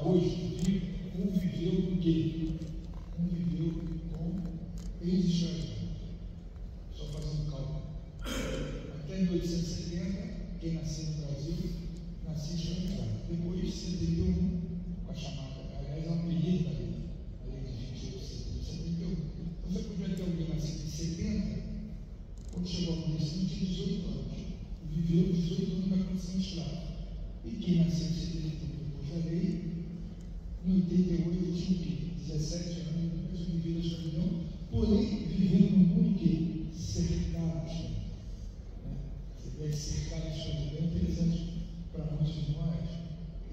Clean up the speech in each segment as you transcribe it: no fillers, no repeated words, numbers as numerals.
hoje conviveu com o quê? Conviveu com ex-escravidão. Só fazendo cálculo. Até 1870, quem nasceu no Brasil, nascia escravizado. Depois de 71, com a chamada, aliás, é um apelido da lei, a lei de 28 de 71. Então, você podia ter alguém nascido em 70, quando chegou a condição, tinha 18 anos. E viveu 18 anos na condição escrava. E quem nasceu em 71 depois da lei, em 88 tinha o quê? 17 anos, depois de viver a escravidão, porém vivendo num mundo que cercado de escravidão. Você vê cercado de escravidão, é interessante para muitos de nós,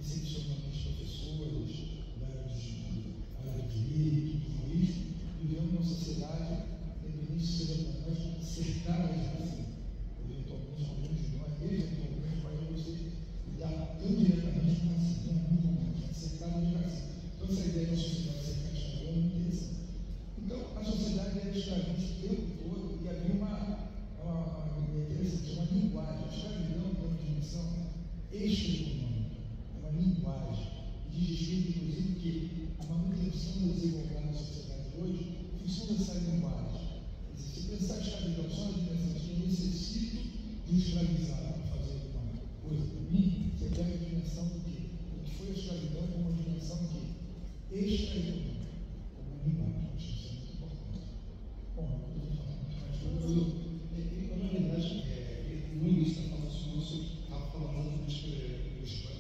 excepcionalmente professores, da área de direito, tudo isso, vivemos numa sociedade, independente se seja para nós, cercada de racismo. Eventualmente, alguns de nós, eventualmente, pode você lidar tão diretamente com racismo, não é muito comum, mas cercada de racismo. Então, essa ideia da sociedade cercada de escravidão é muito interessante. Então, a sociedade era escravista o tempo todo e havia interessante, uma linguagem. A escravidão tem uma dimensão extra-econômica, é uma linguagem que diz respeito, inclusive, que a manutenção da desigualdade na sociedade hoje funciona dessa linguagem. Se pensar a escravidão só na dimensão que eu necessito de um escravizado para fazer alguma coisa para mim, você pega a dimensão do quê? O que foi a escravidão como uma dimensão de extra-econômica, como uma linguagem. Isso é muito importante. Bom, na verdade, no início da fala estava falando exatamente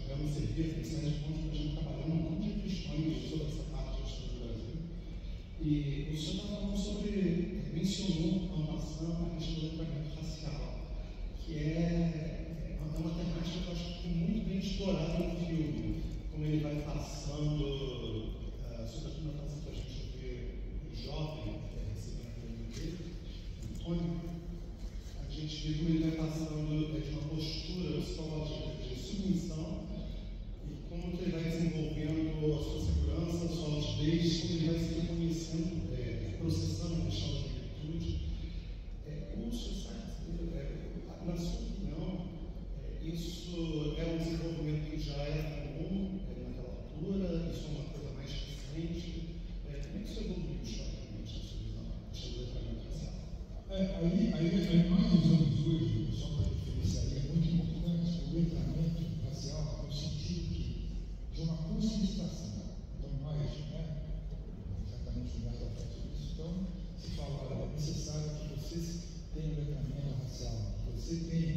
eu não servia pensar de ponto que a gente trabalhando um monte de questões sobre essa parte da história do Brasil. E o senhor estava falando sobre, mencionou ano passado a questão do letramento racial, que é uma temática que eu acho que muito bem explorada no filme, como ele vai passando, sobretudo na fase que a gente vê o jovem recebendo a pergunta dele, Antônio. A gente vê como ele vai passando de uma postura psicológica de submissão e como que ele vai desenvolvendo a sua segurança, a sua altivez, como ele vai se reconhecendo, processando a questão da negritude. O society, na sua opinião, isso é um desenvolvimento que já era comum naquela altura, isso é uma coisa mais recente. Como é que isso evoluiu historicamente na sua visão, a questão do letramento racial? Aí nós usamos hoje, só para diferenciar, é muito importante o letramento racial no sentido de uma conscientização. Então, nós, certamente o Gato faz isso, então, se fala, é necessário que você tenha um letramento racial, que você tenha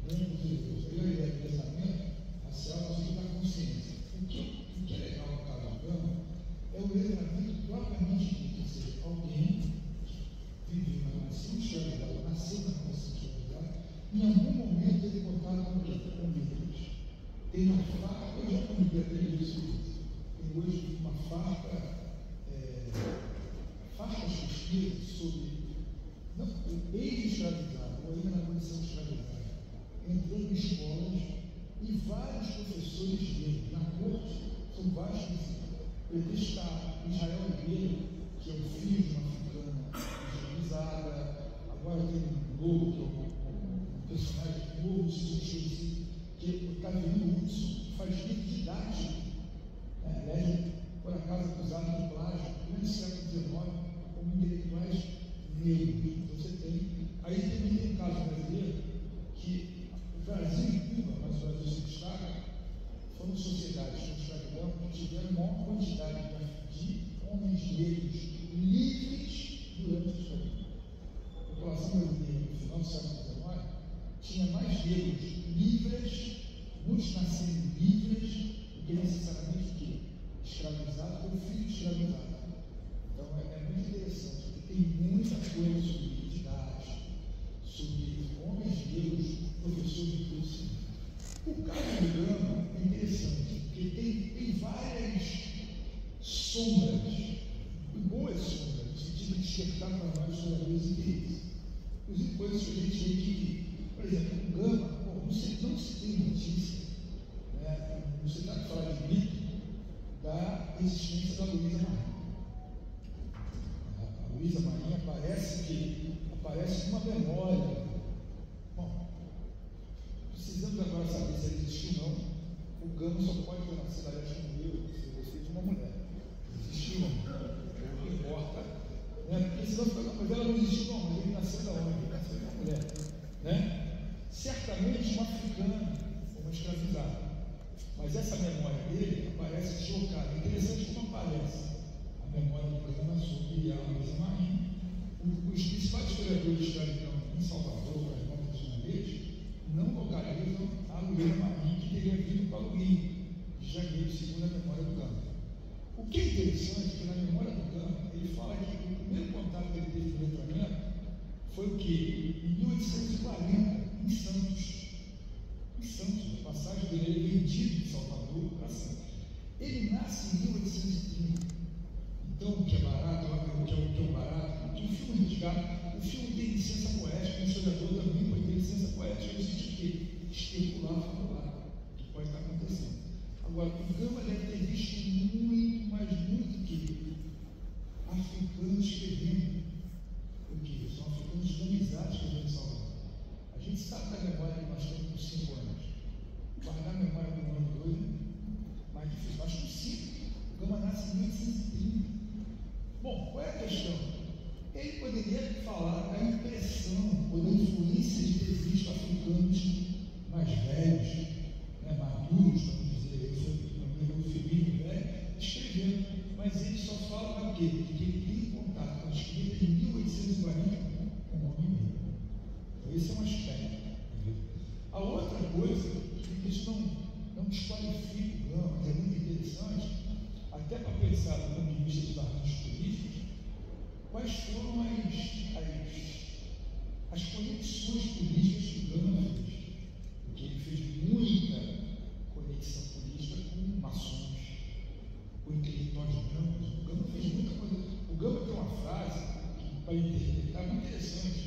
grandes erros. Aí a ideia do letramento racial nós temos da consciência. O que é legal no caso do Gama é o letramento propriamente dito, ou seja, alguém viveu na nação escravizada, nasceu na nação escravizada, em algum momento ele botaram com letras. Tem uma farpa, eu já comentei até isso, tem hoje uma farpa pesquisas sobre o ex-escravizado, ou ainda na condição escravizada, entrando em escolas e vários professores dele, na corte, são vários professores. Eu está Israel Ribeiro, que é o filho de uma africana escravizada, agora tem um novo, que é um personagem novo, que é o Caverino Hudson, que faz livro didático, aliás, por acaso acusado de plágio, no século XIX, como intelectuais negros. Então você tem, aí também tem um caso brasileiro, que o Brasil e Cuba, mas o Brasil se destaca, foram sociedades com escravidão que tiveram maior quantidade de homens negros livres durante a escravidão. A população brasileira, no final do século XIX, tinha mais negros livres, muitos nascendo livres, do que necessariamente o quê? Escravizado ou filho escravizado. Então é muito interessante, porque tem muita coisa sobre identidade, sobre homens negros, professores de curso. O caso do Gama é interessante, porque tem várias sombras, boas sombras, no sentido de despertar para nós historiadores interesses. Inclusive coisas que a gente vê que, por exemplo, o Gama, não se tem notícia, não se está falando de mito, da existência da Luísa Marinho. A Luísa Marinho aparece com uma memória. Bom, precisamos agora saber se ela existiu ou não. O Gama só pode ter nascido, aliás, como eu, se aparece deslocada. É interessante como aparece a memória do Gama sobre a Luísa Marinho. Os principais historiadores de escravidão em Salvador, as contas de Jangueiros, não localizam a Luísa Marinho, que teria vindo para o Rio de Janeiro, segundo a memória do Gama. O que é interessante é que na memória do Gama, ele fala que o primeiro contato que ele teve com o letramento foi o quê? Em 1840, em Santos. Em Santos, a passagem dele, ele é vendido de Salvador para Santos. Ele nasce em 1830. Então, o que é barato, o que é um barato, que o filme resgata, o filme tem licença poética, o historiador também pode ter licença poética, no sentido de especular, falar o que pode estar acontecendo. Agora, o Gama deve ter visto muito, mas muito que africanos escrevendo. Porque são africanos islamizados escrevendo Salvador. A gente sabe da memória que nós temos por 5 anos. Guardar a memória do ano 2 é mais difícil. Mas com 5, o Gama nasce em 1830. Bom, qual é a questão? Ele poderia falar da impressão ou da influência de ter visto africanos mais velhos, né, maduros, vamos dizer, eufemismo velho, escrevendo. Mas ele só fala da quê? De que ele tem contato com a escrita em 1840 com o homem negro. Então, esse é um aspecto. A outra coisa, que isso não desqualifica o Gama, mas é muito interessante, até para pensar do ponto de vista dos artistas políticos, quais foram as conexões políticas que o Gama fez. Porque ele fez muita conexão política com maçons, com intelectuais brancos. O Gama fez muita coisa. O Gama tem uma frase que, para interpretar, muito interessante.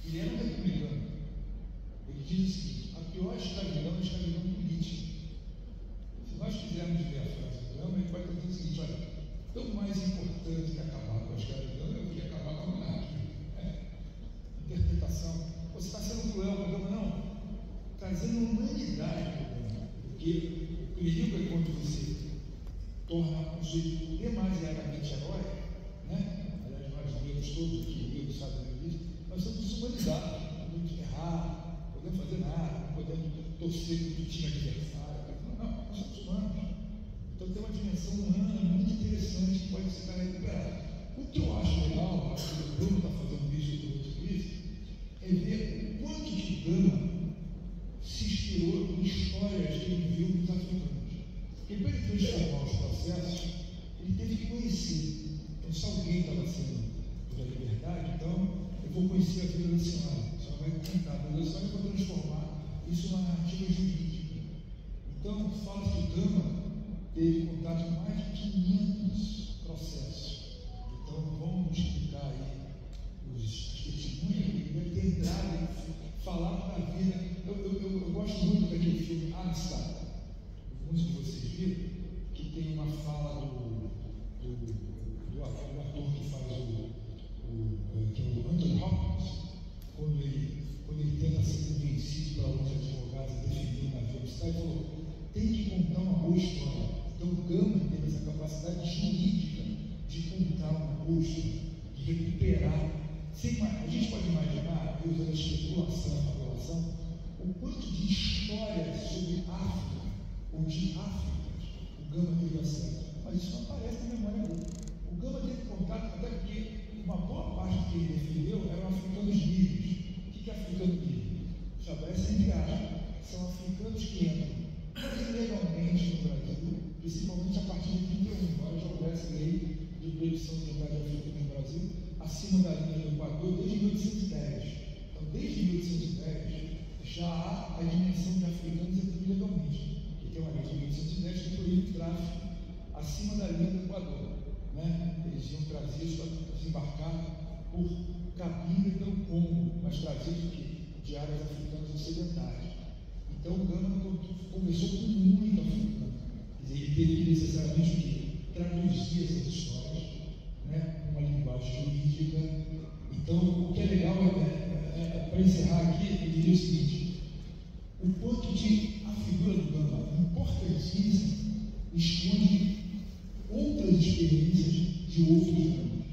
Ele era um republicano. Ele diz o seguinte: a pior escravidão é a escravidão política. Se nós quisermos ver a frase do Gama, ele vai dizer o seguinte: olha, tão mais importante que acabar com a escravidão é o que acabar com a monarquia. Interpretação. Você está sendo cruel com o Gama? Não. Trazendo humanidade para o Gama. Porque o perigo é quando você torna um sujeito demasiadamente herói, né? Aliás, nós negros todos aqui, negros sabem disso, nós somos desumanizados, podemos errar, não podemos fazer nada, não podemos torcer para o time adversário. Não, nós somos humanos. Então tem uma dimensão humana muito interessante que pode ser recuperada. O que eu acho legal, acho que o Bruno está fazendo isso e tudo isso, é ver o quanto que o Gama se inspirou em histórias que ele viu dos africanos. Porque para ele transformar os processos, ele teve que conhecer. Então, se alguém estava sendo pela liberdade, então eu vou conhecer a vida da senhora. A senhora vai contar a vida da senhora e vou transformar isso numa narrativa jurídica. Então, fala que o Gama teve contato com mais de 500 processos. Então, vamos multiplicar aí as testemunhas. Ele deve ter entrado e falado da vida. Eu gosto muito daquele filme Amistad. Muitos de vocês viram que tem uma fala do ator que faz que é o Anthony Hopkins, quando ele tenta ser convencido para alguns advogados a defender o navio Amistad, ele falou: tem que contar uma boa história. Então o Gama teve essa capacidade jurídica de contar uma boa história, de recuperar. A gente pode imaginar, usando a especulação, a fabulação, o quanto de histórias sobre África ou de Áfricas o Gama teve acesso. Mas isso não aparece na memória dele. O Gama teve contato, até porque uma boa parte que ele defendeu eram africanos livres. O que é africano livre? Estabelece entre aspas. São africanos que entram ilegalmente no Brasil, principalmente a partir de 31, embora já houvesse lei de proibição de entrada de africano no Brasil, acima da linha do Equador, desde 1810. Então, desde 1810, já há a dimensão de africanos entrando ilegalmente. Tem uma lei de 1810 que proíbe o tráfico acima da linha do Equador. Né? Eles iam trazer isso para desembarcar por cabine pelo Congo, mas trazidos de áreas africanas ocidentais. Então o Gama conversou com muito africano. Quer dizer, ele teve que necessariamente traduzir essas histórias, né, numa linguagem jurídica. Então, o que é legal para encerrar aqui, eu diria o seguinte: o quanto de a figura do Gama, importantíssima, esconde outras experiências de outros Gamas.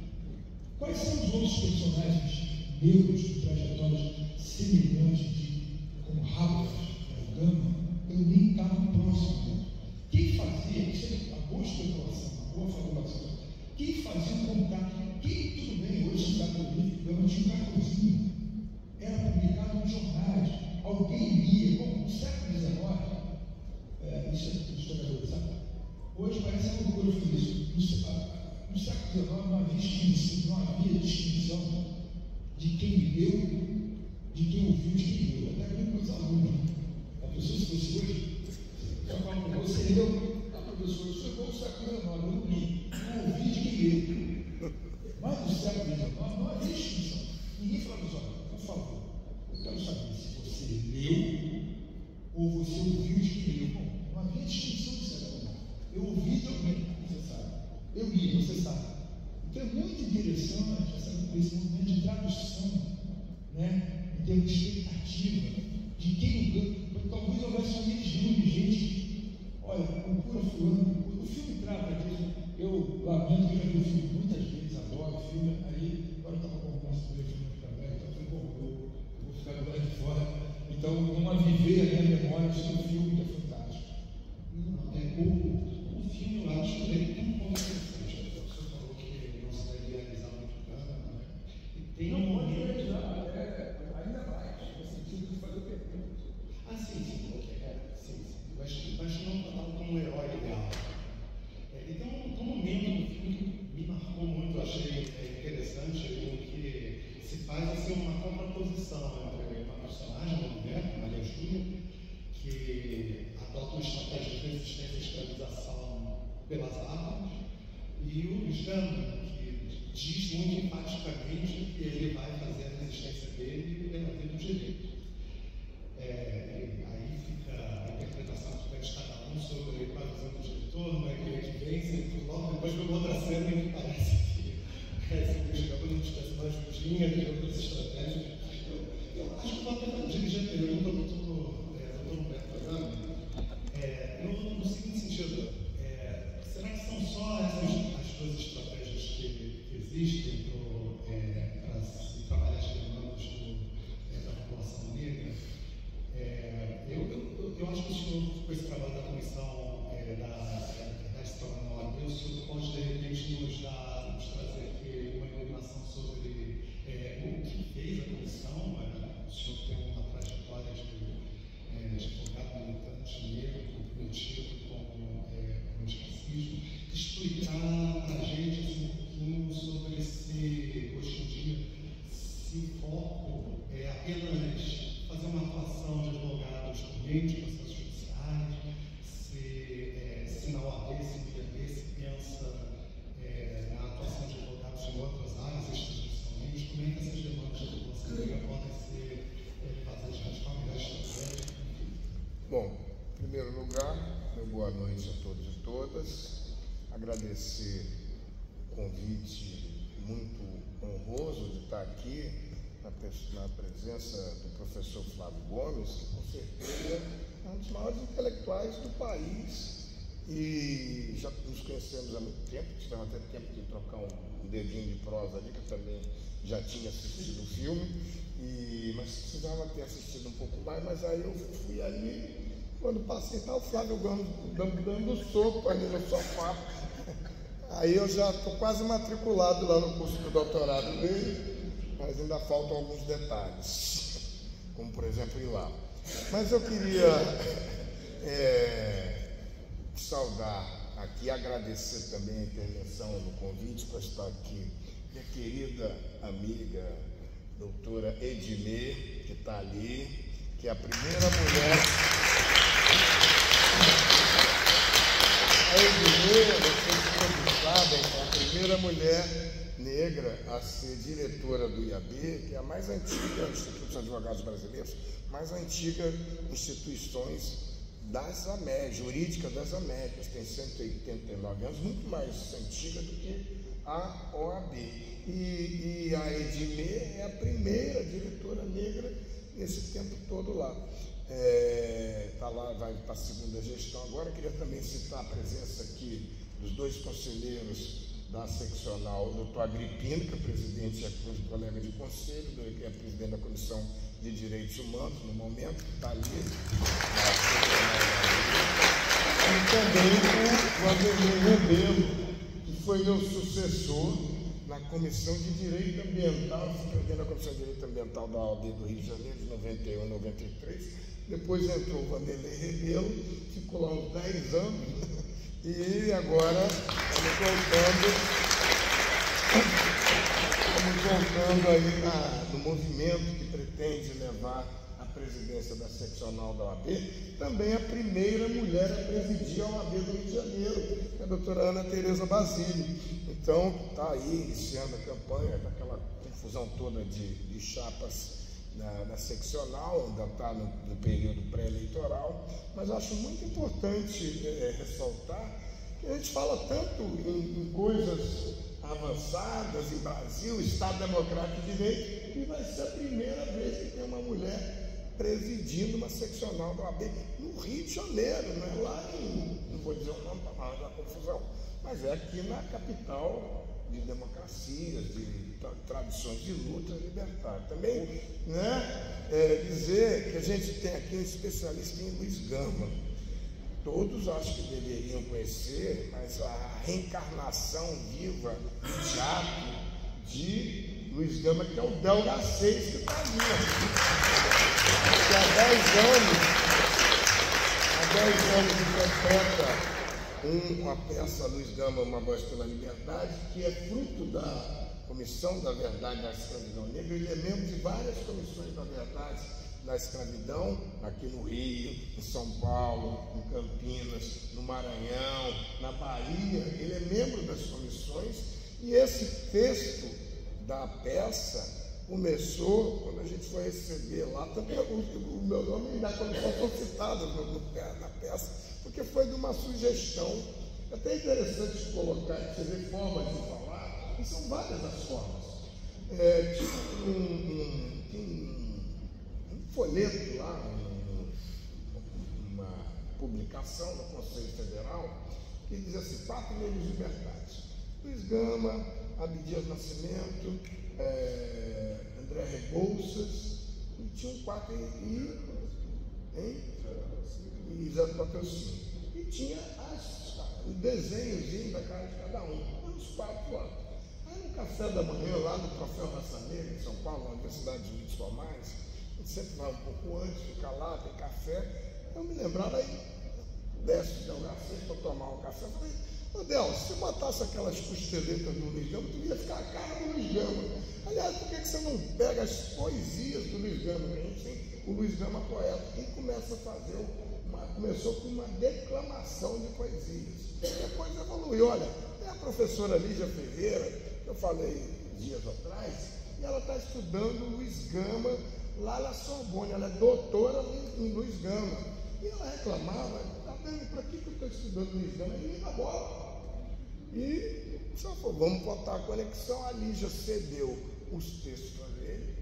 Quais são os outros personagens negros de trajetórias semelhantes, como Habermas, Gama, também estavam próximos? Quem fazia isso? historiadores, sabe? Hoje parece uma loucura isso. No século XIX não havia distinção de quem leu, de quem ouviu, de quem leu. Até mesmo com os alunos. A pessoa, se fosse hoje, eu falo para você, leu, professor, isso é igual o século XIX, eu não li, não ouvi de quem leu. Mas no século XIX não havia distinção. Ninguém falava assim, olha, por favor, eu quero saber se você leu ou você ouviu de quem leu. Bom, não havia distinção de século XIX. Eu ouvi também, você sabe. Eu li, você sabe. Então é muito interessante esse movimento de tradução, né? Em termos de expectativa, de quem talvez houvesse uma legião de gente, olha, procura fulano, o filme trata disso. Eu lamento que eu já vi o filme muitas vezes, adoro o filme, aí agora eu estava com o telefone ficar velho, então eu falei, bom, eu vou ficar do lado de fora. Então, vamos viver a minha memória sobre o filme que é fantástico. O filme, eu acho que ele tem um ponto interessante. Você falou que não se deve realizar muito grana, né? E tem não pode realizar, ainda mais, no sentido de fazer perguntas. Sim, mas não tratado como um herói ideal. E tem um momento no filme que me marcou muito, eu achei interessante, em que se faz assim, uma contraposição entre uma personagem, uma mulher, Maria Júlia, que adota uma estratégia de resistência à escravização pelas armas, e o Gama, que diz muito enfaticamente que ele vai fazer a resistência dele pela vida do direito. Aí fica a interpretação de cada um sobre qual é a visão do diretor, que vence, e logo depois vem outra cena em que parece que o Gama não tivesse mais fuginha de outras estratégias. Eu acho que eu vou tentar dirigir a pergunta do Dr. Humberto Gama, no seguinte sentido, será que são só essas as duas estratégias que existem para se trabalhar as demandas da população negra? Eu acho que o senhor, com esse trabalho da comissão da história na OAB, o senhor pode, de repente, nos trazer aqui uma iluminação sobre o que fez a comissão. O senhor tem uma trajetória de advogado militante negro, comprometido com o antirracismo, explicar para a gente um pouquinho sobre hoje em dia, se o foco é apenas fazer uma atuação de advogados por meio de processos judiciais, se na OAB, se no IAB, se pensa na atuação de advogados em outras áreas extrajudicialmente, como é que essas demandas da população negra podem ser levadas de forma melhor estratégica? Bom, em primeiro lugar, meu boa noite a todos e todas. Agradecer o convite muito honroso de estar aqui na presença do professor Flávio Gomes, que com certeza é um dos maiores intelectuais do país, e já nos conhecemos há muito tempo, tivemos até tempo de trocar um dedinho de prosa ali, que eu também já tinha assistido o filme, mas precisava ter assistido um pouco mais, mas aí eu fui ali, quando passei, tá o Flávio Gomes dando soco ali no sofá, aí eu já estou quase matriculado lá no curso do doutorado dele, mas ainda faltam alguns detalhes, como por exemplo ir lá. Mas eu queria saudar aqui, agradecer também a intervenção no convite para estar aqui, minha querida amiga, doutora Edmê, que está ali, que é a primeira mulher. A Edmê, vocês todos sabem, é a primeira mulher negra a ser diretora do IAB, que é a mais antiga, Instituto dos Advogados Brasileiros, mais antiga instituições das Américas, jurídica das Américas, tem 189 anos, muito mais antiga do que a OAB. E a Edmê é a primeira diretora negra nesse tempo todo lá. Está lá, vai para a segunda gestão agora. Queria também citar a presença aqui dos dois conselheiros da seccional, o doutor Agripino, que é presidente e colega de conselho, que é presidente da Comissão de Direitos Humanos, no momento, que está ali, e também o Ademir Rebelo, que foi meu sucessor na Comissão de Direito Ambiental, fiquei na Comissão de Direito Ambiental da OAB do Rio de Janeiro, de 91 a 93, depois entrou o Vanderlei Rebelo, ficou lá uns 10 anos, e agora estamos voltando aí no movimento que pretende levar a presidência da seccional da OAB, também a primeira mulher a presidir a OAB do Rio de Janeiro, que é a doutora Ana Tereza Basílio. Então, está aí iniciando a campanha, daquela confusão toda de chapas na seccional, ainda está no período pré-eleitoral, mas acho muito importante ressaltar que a gente fala tanto em coisas avançadas, em Brasil, Estado Democrático de Direito, e vai ser a primeira vez que tem uma mulher presidindo uma seccional da OAB no Rio de Janeiro, não é lá não vou dizer o nome para não dar confusão, mas é aqui na capital de democracias, de tradições de luta libertária. Também, dizer que a gente tem aqui um especialista em Luiz Gama. Todos acho que deveriam conhecer, mas a reencarnação viva do teatro de Luiz Gama, que é o Del Garcês, que está ali. Que há 10 anos interpreta uma peça, Luiz Gama, Uma Voz pela Liberdade, que é fruto da Comissão da Verdade da Escravidão Negra. Ele é membro de várias comissões da verdade da escravidão, aqui no Rio, em São Paulo, em Campinas, no Maranhão, na Bahia. Ele é membro das comissões, e esse texto da peça começou quando a gente foi receber lá, também o meu nome e da comissão são citados na peça, porque foi de uma sugestão. É até interessante colocar, você vê formas de falar, e são várias as formas. Tinha um folheto lá, uma publicação do Conselho Federal, que dizia assim: 4 meios de liberdade. Luiz Gama, Abdias Nascimento, André Rebouças, e tinha um 4 e Zé do Patrocínio. E tinha o desenhozinho da cara de cada um, uns 4 lá. Aí no café da manhã, lá no Troféu Raça Negra, em São Paulo, na Universidade de Luiz Tomás, a gente sempre vai um pouco antes, fica lá, tem café. Eu me lembrava, aí desce o Del Garcês para tomar um café. Eu falei: ô Del, se você matasse aquelas costeletas do Luiz Gama, tu ia ficar a cara do Luiz Gama. Aliás, por que você não pega as poesias do Luiz Gama? A gente tem o Luiz Gama poeta, e começa a fazer começou com uma declamação de poesias. Depois evoluiu. Olha, tem a professora Lígia Ferreira, que eu falei dias atrás, e ela está estudando Luiz Gama lá na Sorbonne. Ela é doutora em Luiz Gama. E ela reclamava: tá vendo, para que eu estou estudando Luiz Gama? E me dá bola. E só falou: vamos botar a conexão. A Lígia cedeu os textos para ele.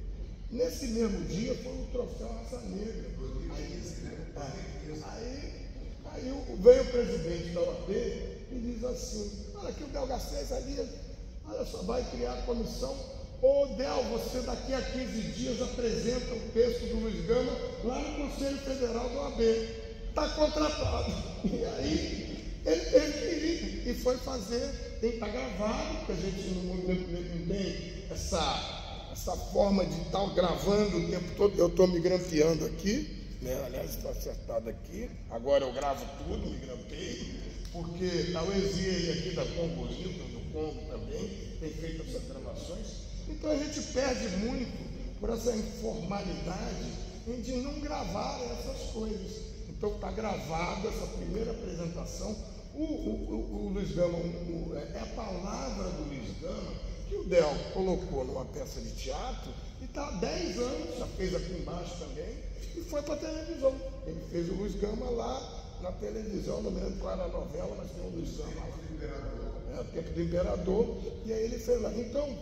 Nesse mesmo dia foi o Troféu Raça Negra. Aí veio o presidente da OAB e diz assim: olha aqui o Del Garcês ali, olha só, vai criar a comissão. Ô Del, você daqui a 15 dias apresenta o texto do Luiz Gama lá no Conselho Federal da OAB. Está contratado. E aí ele teve que ir e foi fazer. Está gravado, porque a gente no movimento negro não tem essa forma de estar gravando o tempo todo. Eu estou me grampeando aqui. Aliás, está acertado aqui. Agora eu gravo tudo, me grampeio, porque a Uesia aqui da Congo Rio, do Congo também, tem feito essas gravações. Então a gente perde muito por essa informalidade de não gravar essas coisas. Então está gravada essa primeira apresentação. O Luiz Gama, é a palavra do Luiz Gama que o Del colocou numa peça de teatro, e está há 10 anos, já fez aqui embaixo também, e foi para a televisão. Ele fez o Luiz Gama lá na televisão, não me lembro qual era a novela, mas tem o Luiz Gama lá. O Tempo do Imperador, e aí ele fez lá. Então,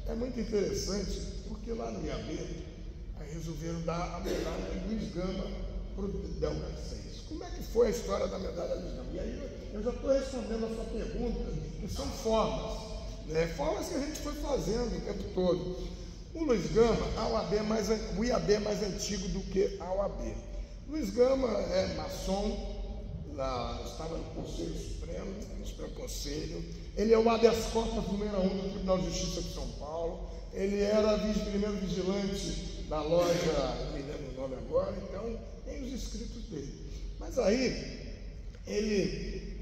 é muito interessante, porque lá no IAB, aí resolveram dar a medalha de Luiz Gama para o Del Garcês. Como é que foi a história da medalha de Luiz Gama? E aí eu já estou respondendo a sua pergunta, que são formas, formas que a gente foi fazendo o tempo todo. O Luiz Gama, o IAB é mais antigo do que a OAB. Luiz Gama é maçom, estava no Conselho Supremo, no Supremo Conselho. Ele é o habeas corpus número 1 do Tribunal de Justiça de São Paulo. Ele era primeiro vigilante na loja, não me lembro o nome agora, então tem os escritos dele. Mas aí,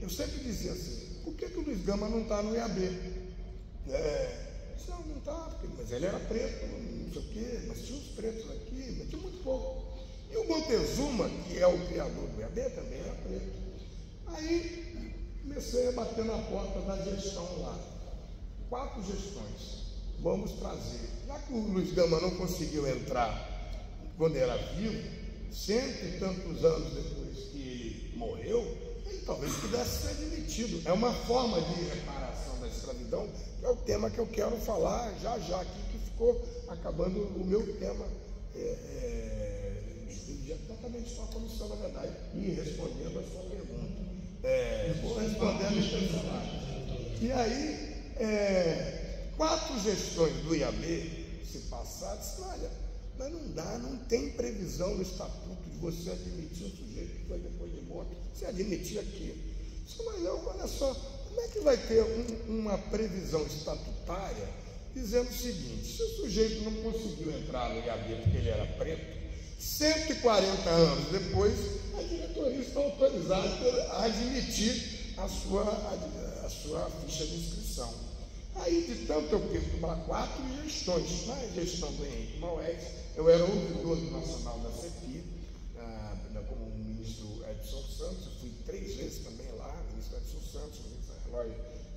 eu sempre dizia assim, por que o Luiz Gama não está no IAB? Não está, mas ele era preto, não sei o quê, mas tinha uns pretos aqui, mas tinha muito pouco. E o Montezuma, que é o criador do IAB, também era preto. Aí comecei a bater na porta da gestão lá. 4 gestões. Vamos trazer. Já que o Luiz Gama não conseguiu entrar quando era vivo, 100 e tantos anos depois que ele morreu, ele talvez pudesse ser demitido. É uma forma de reparação da escravidão, que é o tema que eu quero falar já aqui, que ficou acabando o meu tema, exatamente só a comissão, na verdade, e respondendo a sua pergunta. Vou respondendo os personagens. E aí, 4 gestões do IAB, se passar, disse, olha, mas não dá, não tem previsão no estatuto de você admitir um sujeito que foi depois de morto, você admitir aqui. Mas não, olha só, como é que vai ter uma previsão estatutária dizendo o seguinte, se o sujeito não conseguiu entrar no IAB porque ele era preto, 140 anos depois, a diretoria está autorizada a admitir a sua ficha de inscrição. Aí, de tanto eu perturbar 4 gestões. Na gestão do Henrique Maués, eu era ouvidor nacional da CEPI, como o ministro Edson Santos, eu fui 3 vezes também lá, o ministro Edson Santos, o ministro Eloy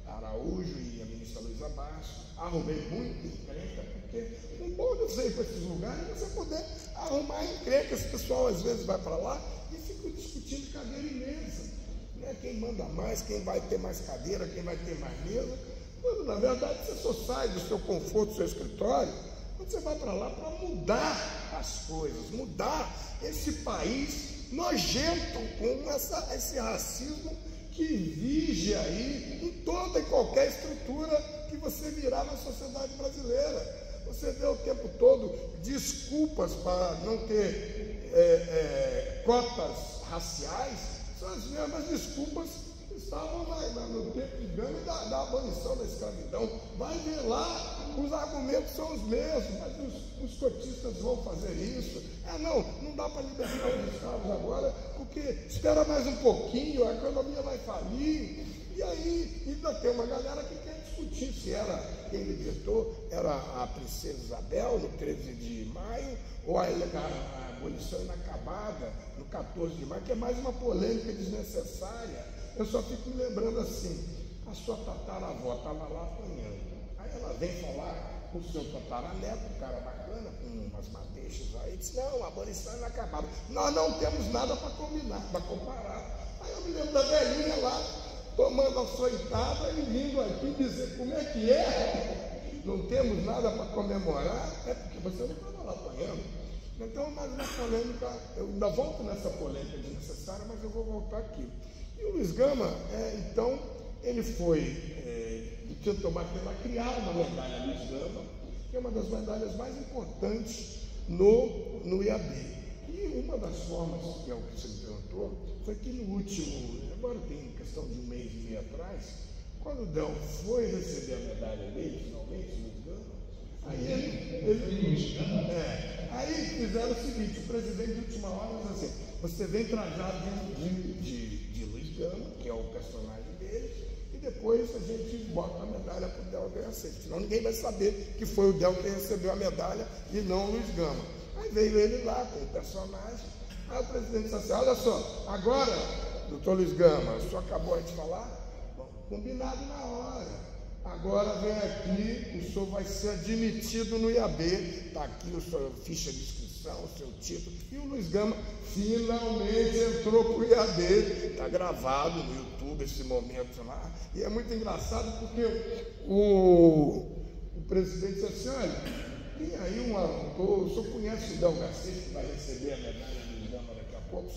Araújo e a ministra Luísa Bastos. Arrumei muito encrenca, porque o bom de você ir para esses lugares é você poder arrumar encrenca. Esse pessoal às vezes vai para lá e fica discutindo cadeira e mesa, né? Quem manda mais, quem vai ter mais cadeira, quem vai ter mais mesa. Quando, na verdade, você só sai do seu conforto, do seu escritório, quando você vai para lá para mudar as coisas, mudar esse país nojento, com esse racismo que vige aí em toda e qualquer estrutura que você virar na sociedade brasileira. Você vê o tempo todo desculpas para não ter cotas raciais, são as mesmas desculpas que estavam no tempo de Gama e da abolição da escravidão. Vai ver lá, os argumentos são os mesmos, mas os cotistas vão fazer isso. Não dá para libertar os escravos agora, porque espera mais um pouquinho, a economia vai falir. E aí ainda tem uma galera que quer discutir se quem libertou era a princesa Isabel, no 13 de maio, ou a abolição inacabada, no 14 de maio, que é mais uma polêmica desnecessária. Eu só fico me lembrando assim, a sua tataravó estava lá apanhando. Aí ela vem falar com o seu tataraneto, um cara bacana, com umas madeixas aí, disse, não, a abolição é inacabada. Nós não temos nada para combinar, para comparar. Aí eu me lembro da velhinha lá, tomando a sua entrada e vindo aqui dizer como é que é. Não temos nada para comemorar, é porque você não estava lá apanhando. Então, mais uma polêmica, eu ainda volto nessa polêmica desnecessária, mas eu vou voltar aqui. E o Luiz Gama, então, ele tentou bater lá, criar uma medalha Luiz Gama, que é uma das medalhas mais importantes no IAB. E uma das formas, que é o que você me perguntou, foi que no último, agora tem questão de 1 mês e meio atrás, quando o Del foi receber a medalha dele, finalmente, Luiz Gama, aí fizeram o seguinte, o presidente de última hora disse assim, você vem trajado de Luiz Gama, que é o personagem dele, e depois a gente bota a medalha para o Del ganhar sempre. Senão ninguém vai saber que foi o Del que recebeu a medalha e não o Luiz Gama. Aí veio ele lá com o personagem, aí o presidente disse assim, olha só, agora, doutor Luiz Gama, o senhor acabou de falar, bom, combinado na hora. Agora vem aqui, o senhor vai ser admitido no IAB, está aqui a sua ficha de inscrição, o seu título, e o Luiz Gama finalmente entrou para o IAB, está gravado no YouTube esse momento lá, e é muito engraçado porque o presidente disse assim, olha, tem aí um autor, o senhor conhece o Del Garcia, que vai receber a medalha do Luiz Gama daqui a pouco?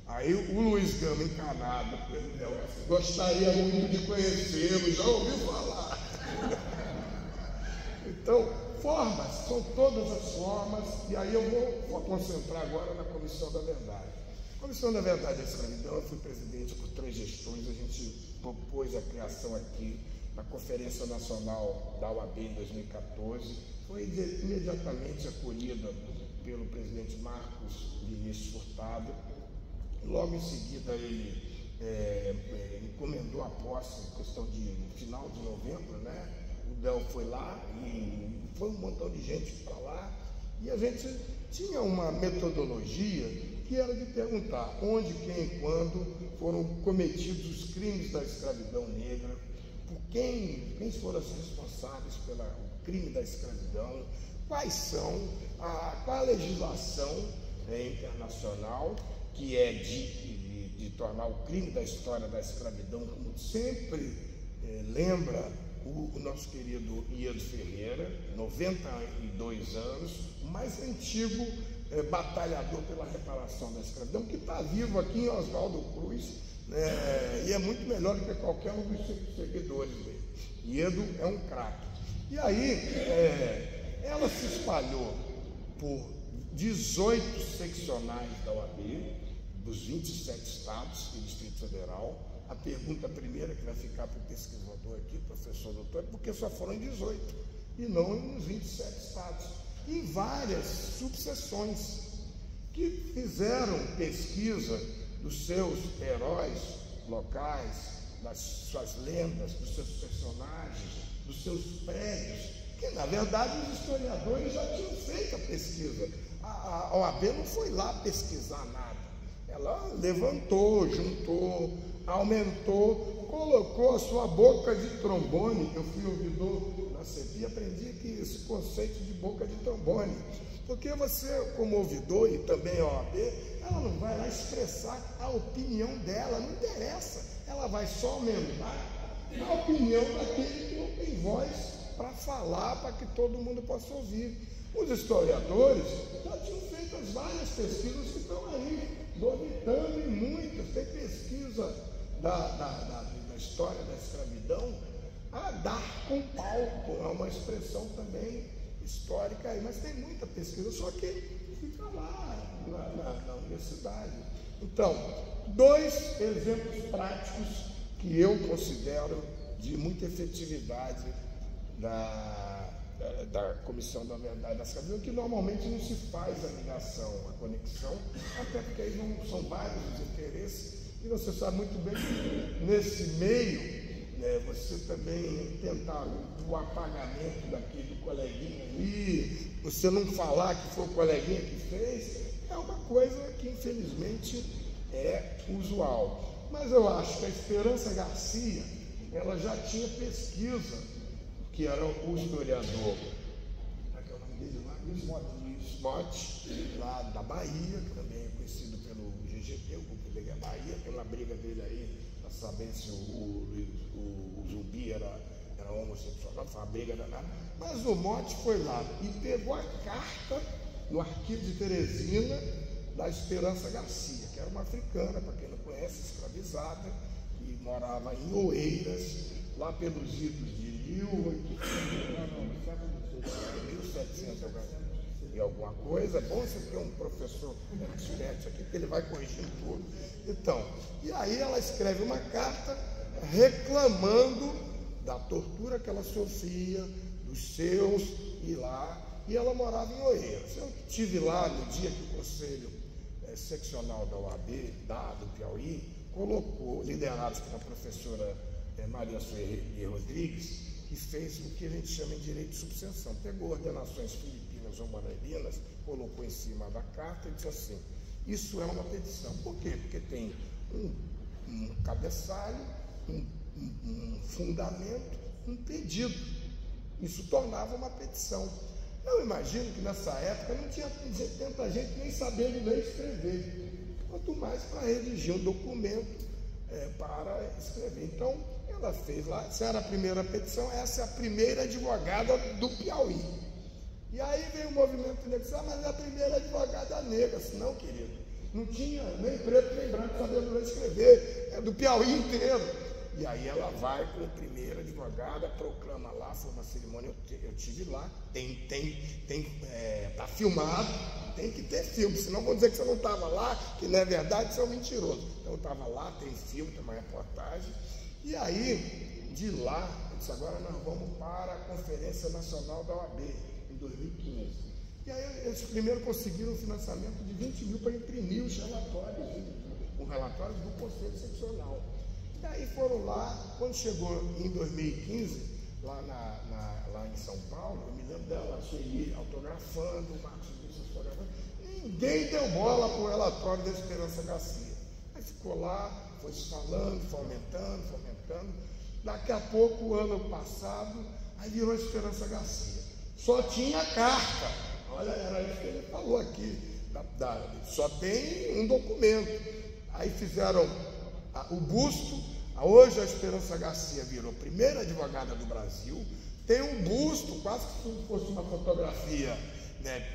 Aí o Luiz Gama, encanado pelo Del Garcia, gostaria muito de conhecê-lo, já ouviu falar. Então, formas, são todas as formas, e aí eu vou concentrar agora na Comissão da Verdade. A Comissão da Verdade e Escravidão, eu fui presidente por 3 gestões, a gente propôs a criação aqui na Conferência Nacional da UAB em 2014, foi imediatamente acolhida pelo presidente Marcos Vinícius Furtado. Logo em seguida ele encomendou a posse, questão de final de novembro, né? O Del foi lá e foi um montão de gente para lá, e a gente tinha uma metodologia que era de perguntar onde, quem e quando foram cometidos os crimes da escravidão negra, por quem foram os responsáveis pelo crime da escravidão, qual a legislação internacional que é de tornar o crime da história da escravidão, como sempre lembra o nosso querido Iedo Ferreira, 92 anos, o mais antigo batalhador pela reparação da escravidão, que está vivo aqui em Oswaldo Cruz, né, e é muito melhor do que qualquer um dos seguidores dele. Iedo é um craque. E aí, ela se espalhou por 18 seccionais da OAB, dos 27 estados e Distrito Federal. A pergunta primeira que vai ficar para o pesquisador aqui, professor doutor, é por que só foram 18 e não nos 27 estados? E várias subseções que fizeram pesquisa dos seus heróis locais, das suas lendas, dos seus personagens, dos seus prédios, que na verdade os historiadores já tinham feito a pesquisa. A OAB não foi lá pesquisar nada. Ela levantou, juntou, aumentou, colocou a sua boca de trombone. Eu fui ouvidor na CEPI e aprendi que esse conceito de boca de trombone. Porque você, como ouvidor e também a OAB, ela não vai lá expressar a opinião dela, não interessa. Ela vai só aumentar a opinião daquele que não tem voz para falar, para que todo mundo possa ouvir. Os historiadores já tinham feito as várias pesquisas que estão aí, dormitando em muitas. Tem pesquisa da história da escravidão a dar com palco, é uma expressão também histórica aí, mas tem muita pesquisa, só que fica lá na universidade. Então, dois exemplos práticos que eu considero de muita efetividade da Comissão da Verdade da Escravidão, que normalmente não se faz a ligação, a conexão, até porque aí não são vários os interesses, e você sabe muito bem que nesse meio, você também tentar o apagamento daquele coleguinha ali, você não falar que foi o coleguinha que fez, é uma coisa que infelizmente é usual. Mas eu acho que a Esperança Garcia, ela já tinha pesquisa, que era o historiador, como é que é o nome dele lá? Luiz Motti, lá da Bahia, que também é conhecido pelo GGT, o Grupo Liga Bahia, pela briga dele aí, para saber se o Zumbi era homossexual, não foi uma briga danada. Mas o Motti foi lá e pegou a carta no arquivo de Teresina da Esperança Garcia, que era uma africana, para quem não conhece, escravizada, que morava em Oeiras, lá pelos idos de 1700 e alguma coisa. É bom você ter um professor expert aqui, porque ele vai corrigindo tudo. Então, e aí ela escreve uma carta reclamando da tortura que ela sofria, dos seus, e ela morava em Oeiras. Eu estive lá no dia que o Conselho Seccional da OAB, do Piauí, colocou, liderados pela professora Maria Sueli Rodrigues, que fez o que a gente chama de direito de subseção. Pegou ordenações filipinas ou maneirinhas, colocou em cima da carta e disse assim: isso é uma petição. Por quê? Porque tem um cabeçalho, um fundamento, um pedido. Isso tornava uma petição. Eu imagino que nessa época não tinha tanta gente nem sabendo ler e escrever, quanto mais para redigir um documento para escrever. Então, ela fez lá, essa era a primeira petição, essa é a primeira advogada do Piauí. E aí veio o movimento negro, mas é a primeira advogada negra. Assim, não, querido, não tinha nem preto nem branco sabendo ler e escrever, é do Piauí inteiro. E aí ela vai com a primeira advogada, proclama lá, foi uma cerimônia, eu tive lá, tá filmado, tem que ter filme, senão vão dizer que você não estava lá, que não é verdade, você é um mentiroso. Então eu estava lá, tem filme, tem uma reportagem, e aí, de lá, eu disse, agora nós vamos para a Conferência Nacional da OAB, em 2015. E aí eles primeiro conseguiram um financiamento de 20 mil para imprimir os relatórios do Conselho Seccional. E aí foram lá, quando chegou em 2015, lá em São Paulo, eu me lembro dela, Sueli autografando, o Marcos Vinícius autografando, ninguém deu bola para o relatório da Esperança Garcia. Aí ficou lá, foi se falando, foi aumentando. Daqui a pouco, o ano passado, aí virou Esperança Garcia. Só tinha carta. Olha, era isso que ele falou aqui. Só tem um documento. Aí fizeram o busto. Hoje a Esperança Garcia virou primeira advogada do Brasil. Tem um busto, quase que se fosse uma fotografia, né,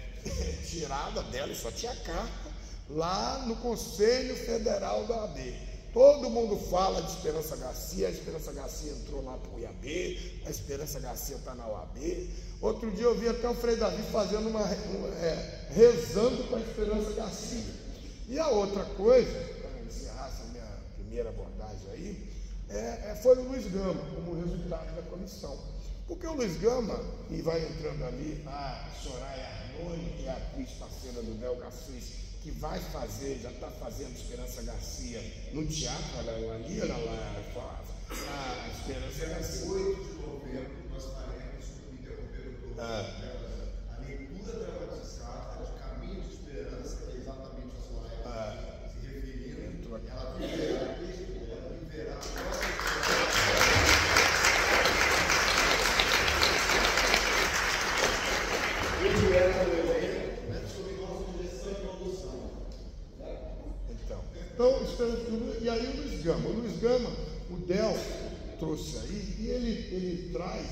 tirada dela, e só tinha carta, lá no Conselho Federal da OAB. Todo mundo fala de Esperança Garcia, a Esperança Garcia entrou lá para o IAB, a Esperança Garcia está na OAB. Outro dia eu vi até o Frei Davi fazendo rezando para a Esperança Garcia. E a outra coisa, para encerrar essa minha primeira abordagem aí, foi o Luiz Gama, como resultado da comissão. Porque o Luiz Gama, e vai entrando ali a Soraya Arnone, que é a atriz parceira do Del Garcês, que vai fazer, já está fazendo Esperança Garcia no teatro, ali a Esperança Garcia. 8 de novembro, nós faremos, me interromperam, a leitura dramatizada de Caminho de Esperança, que é exatamente a Soraya se referindo. Ela viverá E aí o Luiz Gama, o Del trouxe aí, e ele traz,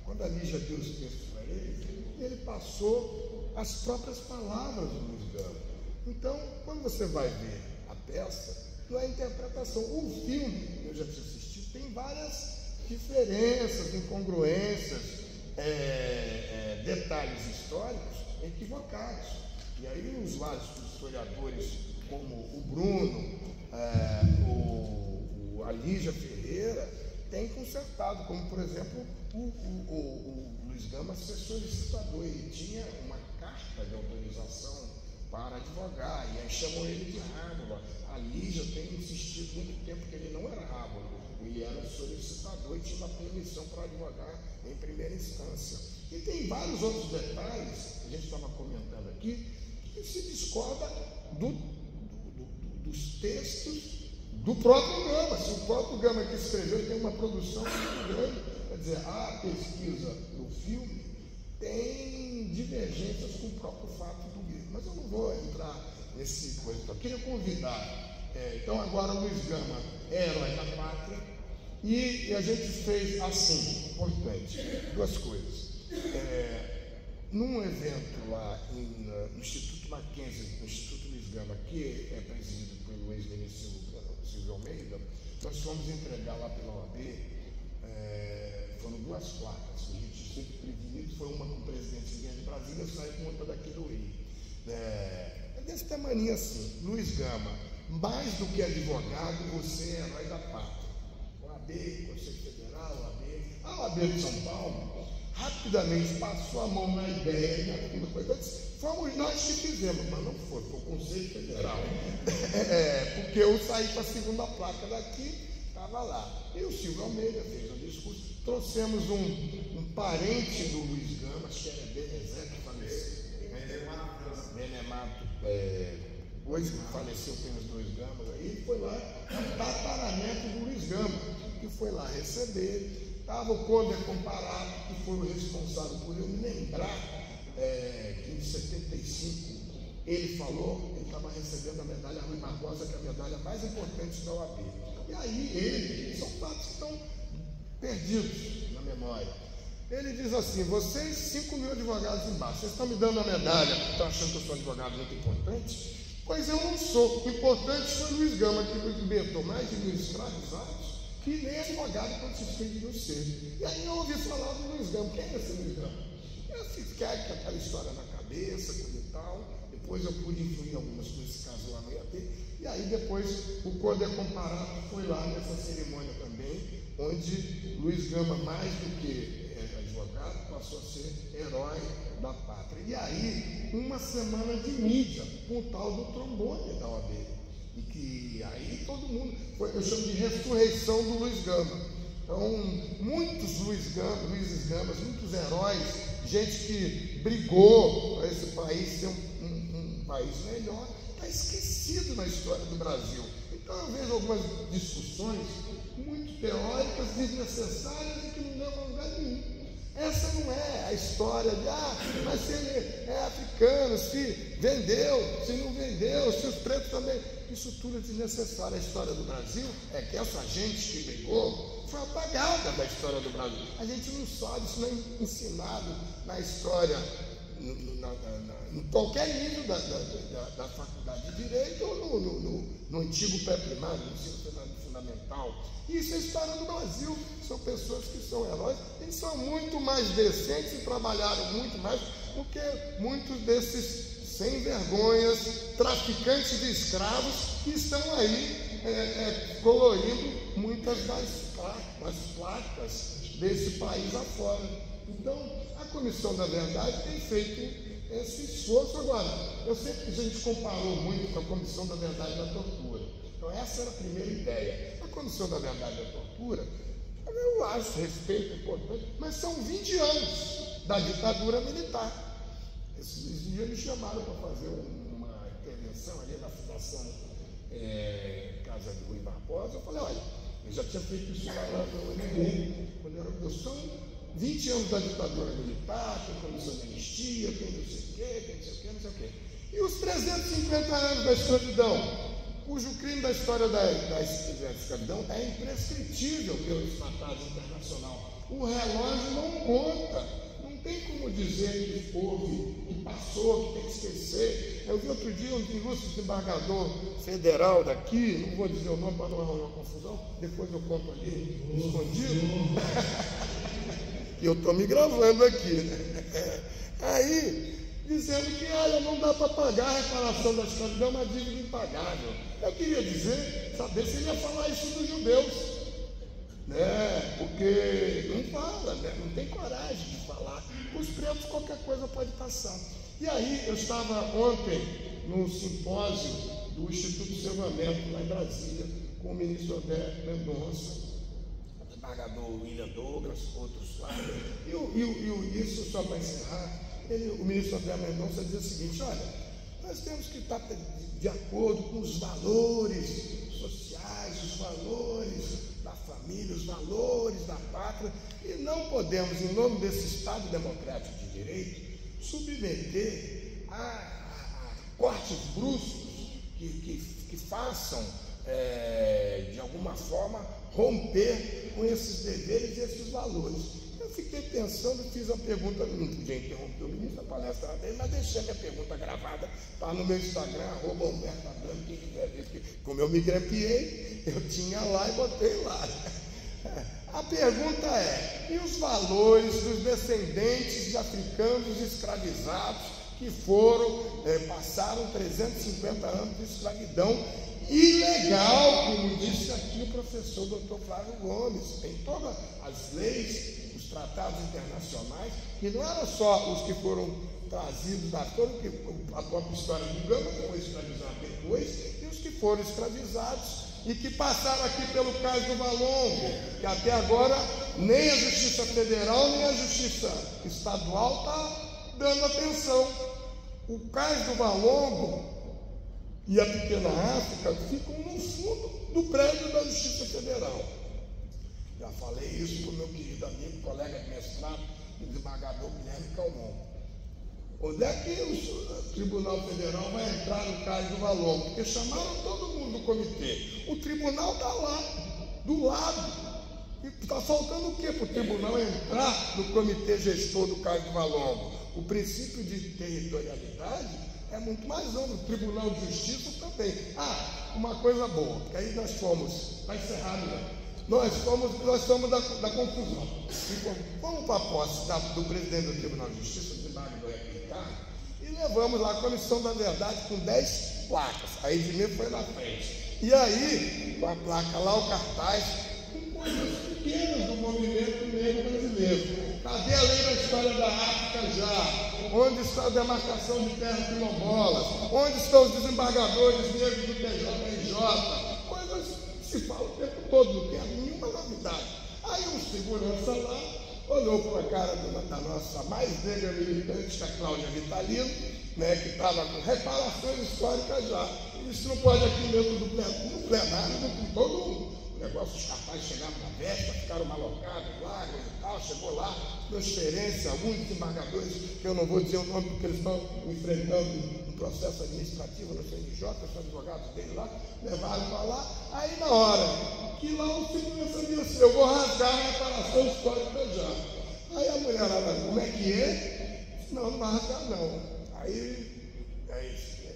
quando a Lígia deu os textos para ele passou as próprias palavras do Luiz Gama. Então, quando você vai ver a peça, não é interpretação. O filme, que eu já tinha assistido, tem várias diferenças, incongruências, detalhes históricos equivocados. E aí os vários historiadores, como o Bruno, a Lígia Ferreira, têm consertado, como por exemplo o Luiz Gama ser solicitador. Ele tinha uma carta de autorização para advogar, e aí chamou ele de Rábula. A Lígia tem insistido muito tempo que ele não era Rábula, ele era solicitador e tinha uma permissão para advogar em primeira instância. E tem vários outros detalhes, que a gente estava comentando aqui, que se discorda dos textos do próprio Gama. Se o próprio Gama que escreveu tem uma produção muito grande, quer dizer, a pesquisa do filme tem divergências com o próprio fato do livro. Mas eu não vou entrar nesse coisa. Eu queria convidar, então agora o Luiz Gama é herói da pátria, e a gente fez assim, importante, duas coisas. Num evento lá no Instituto Mackenzie, no Instituto Luiz Gama, que é presidido pelo ex-ministro Silvio Almeida, nós fomos entregar lá pela OAB, foram duas placas, a gente sempre prevenido, foi uma com o presidente de Brasília, eu saí com outra daqui do Rio. É desse tamanho assim, Luiz Gama, mais do que advogado, você é herói da pátria. OAB, Conselho Federal, a OAB de São Paulo, rapidamente passou a mão na ideia e naquilo coisa. Fomos nós que fizemos, mas não foi o Conselho Federal. Porque eu saí com a segunda placa daqui, estava lá. E o Silvio Almeida fez um discurso. Trouxemos um parente do Luiz Gama, acho que era Benezé, que faleceu. Benemato, hoje faleceu, tem os dois Gamas aí, foi lá, tataraneto do Luiz Gama, que foi lá receber. Estava o Conde Comparado, que foi o responsável por eu me lembrar que em 75 ele falou, ele estava recebendo a medalha Rui Barbosa, que é a medalha mais importante da OAB. E aí são fatos que estão perdidos na memória. Ele diz assim: vocês, 5 mil advogados embaixo, vocês estão me dando a medalha, estão achando que eu sou advogado muito importante? Pois eu não sou. Importante foi Luiz Gama, que libertou mais de 1.000 escravizados, que nem advogado consistente no ser. E aí eu ouvi falar do Luiz Gama. Quem é esse Luiz Gama? Eu fiquei com aquela história na cabeça, coisa e tal. Depois eu pude influir algumas coisas, esse caso lá no IAB. E aí depois o Conde Comparado foi lá nessa cerimônia também, onde Luiz Gama, mais do que advogado, candidato, passou a ser herói da pátria. E aí, uma semana de mídia com o tal do trombone da OAB. E que aí todo mundo, eu chamo de ressurreição do Luiz Gama. Então, muitos Luizes Gamas, muitos heróis, gente que brigou para esse país ser um país melhor, está esquecido na história do Brasil. Então eu vejo algumas discussões muito teóricas, desnecessárias e que não levam a lugar nenhum. Essa não é a história de, mas se ele é africano, se vendeu, se não vendeu, se os pretos também. Isso tudo é desnecessário. A história do Brasil é que essa gente que brigou foi apagada da história do Brasil. A gente não sabe, isso não é ensinado na história, em qualquer nível da faculdade de Direito ou no antigo pré-primário, no ensino fundamental. Isso é a história do Brasil. São pessoas que são heróis e são muito mais decentes e trabalharam muito mais do que muitos desses sem vergonhas, traficantes de escravos que estão aí colorindo muitas das placas desse país afora. Então, a Comissão da Verdade tem feito esse esforço. Agora, eu sei que a gente comparou muito com a Comissão da Verdade da Tortura. Então, essa era a primeira ideia. A Comissão da Verdade da Tortura, eu acho, respeito, importante, mas são 20 anos da ditadura militar. Esses dias me chamaram para fazer uma intervenção ali na Fundação Casa de Rui Barbosa. Eu falei, olha, eu já tinha feito isso lá no UNB, quando eu sou 20 anos da ditadura militar, tem comissão de anistia, tem não sei o quê, tem não sei o quê, não sei o quê. E os 350 anos da escravidão, cujo crime da história da escravidão é imprescritível pelos tratados internacionais. O relógio não conta. Não tem como dizer que houve, que passou, que tem que esquecer. Eu vi outro dia um ilustre desembargador federal daqui, não vou dizer o nome para não arrumar uma confusão, depois eu conto ali, escondido. E eu estou me gravando aqui, né? Aí, dizendo que não dá para pagar a reparação da escravidão, é uma dívida impagável. Eu queria saber se ele ia falar isso dos judeus. Porque não fala, não tem coragem de falar. Os pretos qualquer coisa pode passar. E aí eu estava ontem no simpósio do Instituto Salvamento, lá em Brasília, com o ministro André Mendonça, o desembargador William Douglas, outros lá. E isso, só para encerrar, o ministro André Mendonça dizia o seguinte: olha, nós temos que estar de acordo com os valores sociais, os valores da família, os valores da pátria, e não podemos, em nome desse Estado democrático de direito, submeter a cortes bruscos que façam, de alguma forma, romper com esses deveres e esses valores. Eu fiquei pensando, fiz a pergunta, não podia interromper o ministro, a palestra dele, mas deixei a minha pergunta gravada, está no meu Instagram, @HumbertoAbramo, quem quiser ver, porque como eu me grampeei, eu tinha lá e botei lá. A pergunta é: e os valores dos descendentes de africanos escravizados que passaram 350 anos de escravidão ilegal, como disse aqui o professor Dr. Flávio Gomes? Tem todas as leis, os tratados internacionais, que não eram só os que foram trazidos da toda, a própria história do Gama, que foi escravizado depois, e os que foram escravizados e que passaram aqui pelo caso do Valongo, que até agora nem a Justiça Federal nem a Justiça Estadual está dando atenção. O caso do Valongo e a Pequena África ficam no fundo do prédio da Justiça Federal. Já falei isso para o meu querido amigo, colega de mestrado, o desembargador Guilherme Calmon. Onde é que o Tribunal Federal vai entrar no caso do Valongo? Porque chamaram todo mundo do comitê. O tribunal está lá, do lado. E está faltando o quê para o tribunal entrar no comitê gestor do caso do Valongo? O princípio de territorialidade é muito mais amplo. O Tribunal de Justiça também. Uma coisa boa, que aí nós fomos, para encerrar, nós fomos da confusão. Fomos para a posse do presidente do Tribunal de Justiça, do desembargador Ricardo, e levamos lá a Comissão da Verdade com 10 placas. A Edmir foi na frente. E aí, com a placa lá, o cartaz, com coisas pequenas do movimento negro brasileiro. Cadê a lei da Onde está a demarcação de terras quilombolas? Onde estão os desembargadores negros do TJRJ? Coisas que se falam o tempo todo, não tem nenhuma novidade. Aí um segurança lá olhou para a cara da nossa mais negra militante, a Cláudia Vitalino, né, que estava com reparações históricas já. Isso não pode aqui dentro do plenário, com todo o negócio, os capazes chegaram na véspera, ficaram malocados lá, e tal, chegou lá, transferência, alguns desembargadores, que eu não vou dizer o nome porque eles estão enfrentando um processo administrativo no CNJ, os advogados dele lá, levaram para lá, aí na hora que lá o segurança disse assim, eu vou rasgar a reparação histórica já. Aí a mulherada, como é que é? Não, não vai rasgar não. Aí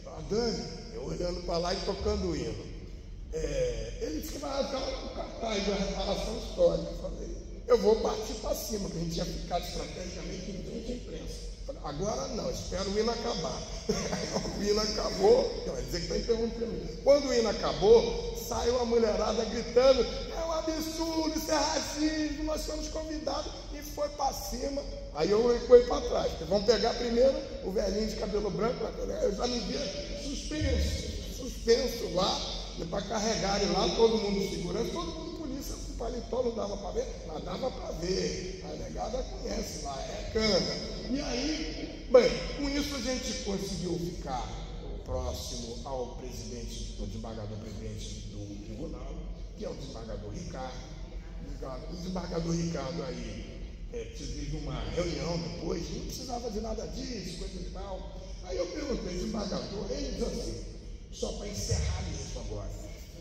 a Dani, eu olhando para lá e tocando o hino. Ele disse que vai rasgar o cartaz da reparação histórica. Eu falei, eu vou partir para cima, porque a gente tinha ficado estrategicamente em frente à imprensa. Agora não, espero o hino acabar. O hino acabou, quer dizer que está interrompendo. Quando o hino acabou, saiu a mulherada gritando, é um absurdo, isso é racismo, nós somos convidados, e foi para cima. Aí eu recuei para trás, porque vão pegar primeiro o velhinho de cabelo branco, eu já me vi suspenso lá, para carregarem lá, todo mundo segurança, todo mundo polícia, com paletó não dava para ver, mas dava para ver, a negada conhece lá, é cana. E aí, bem, com isso a gente conseguiu ficar próximo ao presidente, o desembargador-presidente do tribunal, que é o desembargador Ricardo. O desembargador Ricardo aí teve uma reunião depois, não precisava de nada disso, coisa e tal. Aí eu perguntei, desembargador, ele diz assim, só para encerrar isso agora,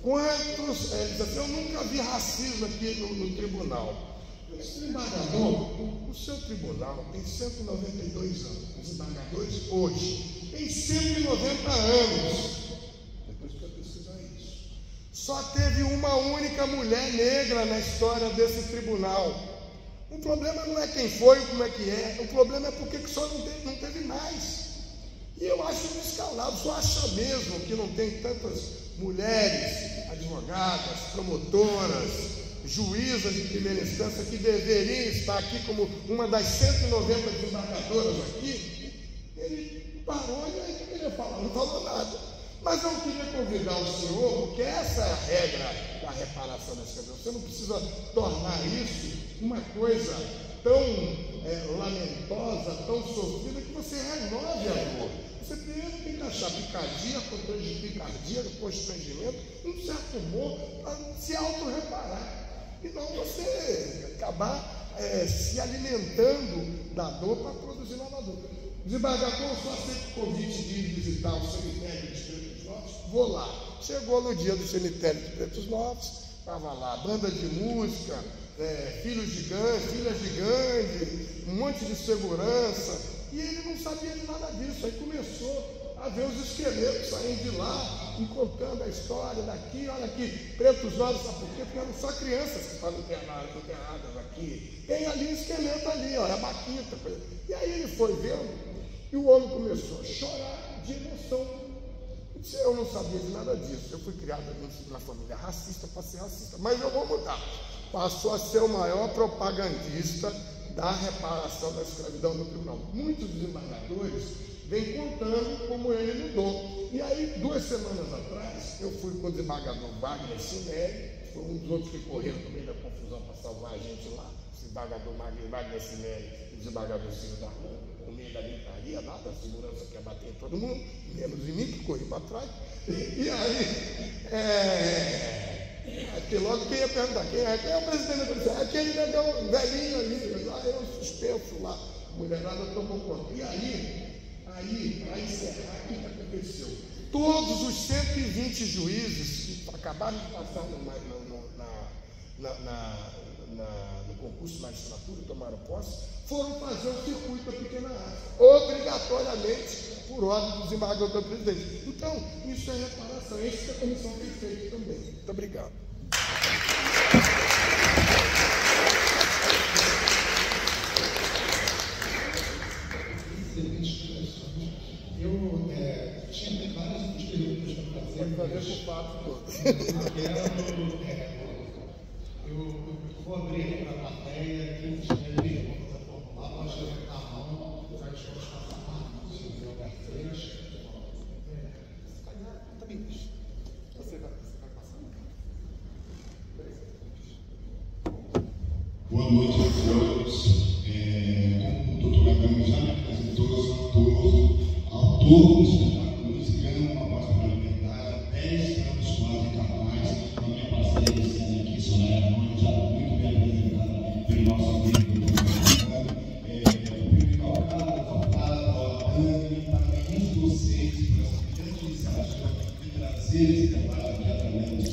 quantos, ele diz assim, eu nunca vi racismo aqui no tribunal. Desembargador, o seu tribunal tem 192 anos, os desembargadores hoje têm 190 anos. Depois que eu pesquisar isso. Só teve uma única mulher negra na história desse tribunal. O problema não é quem foi, como é que é, o problema é porque só não teve mais. E eu acho descalado, só acha mesmo que não tem tantas mulheres, advogadas, promotoras, juízas de primeira instância que deveriam estar aqui como uma das 190 desembargadoras aqui. Ele parou e aí queria falar, não falou nada. Mas eu queria convidar o senhor, porque essa é a regra da reparação das questões. Você não precisa tornar isso uma coisa tão lamentosa, tão sofrida, que você renove a dor. Você primeiro tem que achar picardia, constrangimento, um certo humor para se auto-reparar. E não você acabar se alimentando da dor para produzir nova dor. Desembargador, só aceito o convite de ir visitar o cemitério de Pretos Novos, vou lá. Chegou no dia do cemitério de Pretos Novos, estava lá, banda de música, filhos de gangue, filhas de gangue, um monte de segurança, e ele não sabia de nada disso. Aí começou a ver os esqueletos saindo de lá, e contando a história daqui, olha aqui, Pretos Novos, sabe por quê? Porque eram só crianças que estavam enterradas aqui. Tem ali um esqueleto ali, ó, é a Maquita. E aí ele foi vendo, e o homem começou a chorar de emoção. Eu não sabia de nada disso. Eu fui criado na família racista para ser racista, mas eu vou mudar. Passou a ser o maior propagandista da reparação da escravidão no tribunal. Muitos desembargadores vêm contando como ele mudou. E aí, 2 semanas atrás, eu fui com o desembargador Wagner Sinelli, foi um dos outros que correram no meio da confusão para salvar a gente lá. O desembargador Wagner Sinelli e o desembargador Ciro Darlan, no meio da gritaria lá, da segurança que ia bater em todo mundo, menos em mim, que corri para trás. E aí, logo quem ia perguntar, quem é o presidente da polícia? Aquele negão velhinho ali, lá eu suspenso lá, a mulherada tomou conta. E aí, para encerrar, o que aconteceu? Todos os 120 juízes que acabaram de passar no concurso de magistratura, tomaram posse, foram fazer o circuito da Pequena África, obrigatoriamente, por ordem do desembargador presidente. Então, isso é reparação, é isso que a comissão tem feito também. Muito obrigado. Eu tinha várias perguntas para fazer. Pode fazer por fato todo. Eu vou abrir aqui para a plateia, quem tiver perguntas a formular, pode levantar a mão, nós vamos passar Boa noite a todos. Como o doutor Adão já me apresentou, eu sou autor do espetáculo Luiz Gama, Uma Voz para a Liberdade, 10 anos quase capaz, com a minha parceira de cena aqui, Soraya Rony, já muito bem apresentada pelo nosso amigo doutor Adão. Primeiro calcado, Dani, parabéns a vocês por essa grande iniciativa de trazer esse debate aqui através do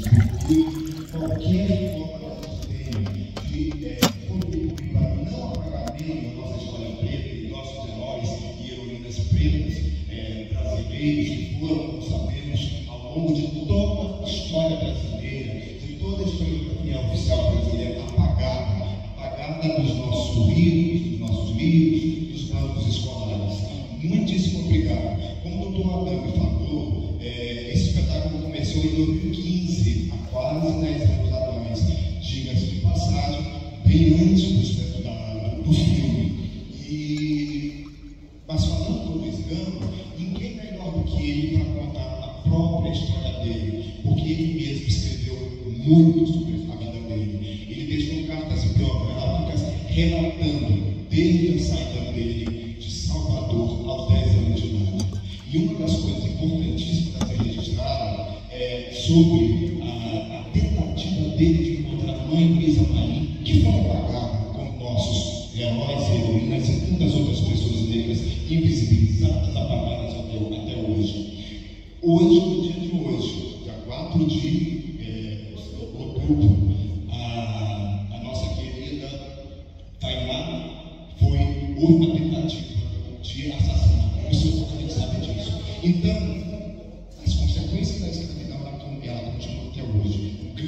público. Qualquer forma que a gente tenha de contribuir para o não apagamento da nossa história preta e nossos heróis e heroínas pretas brasileiros que foram, como sabemos, ao longo de toda a história brasileira, de toda a historiografia oficial brasileira, apagada dos nossos currículos, dos nossos livros, dos bancos escolares. Muitíssimo obrigado. Como o doutor Adão falou, esse espetáculo começou em 2015, há quase 10 anos atrás, diga-se de passagem, bem antes do filme. Mas falando do Luiz Gama, ninguém melhor do que ele para contar a própria história dele, porque ele mesmo escreveu muito sobre a vida dele. Ele deixou cartas biográficas relatando desde a saída dele de Salvador aos 10 anos de idade. E uma das coisas importantíssimas a ser registrada é sobre a tentativa dele de encontrar a mãe Luísa Marim, que foi apagada como nossos heróis e heroínas e tantas outras pessoas negras invisibilizadas, apagadas até hoje. Hoje, no dia de hoje, dia 4 de outubro, a nossa querida Tainá houve uma tentativa de assassinato. A gente sabe disso. Então, as consequências da escravidão ela continua até hoje. A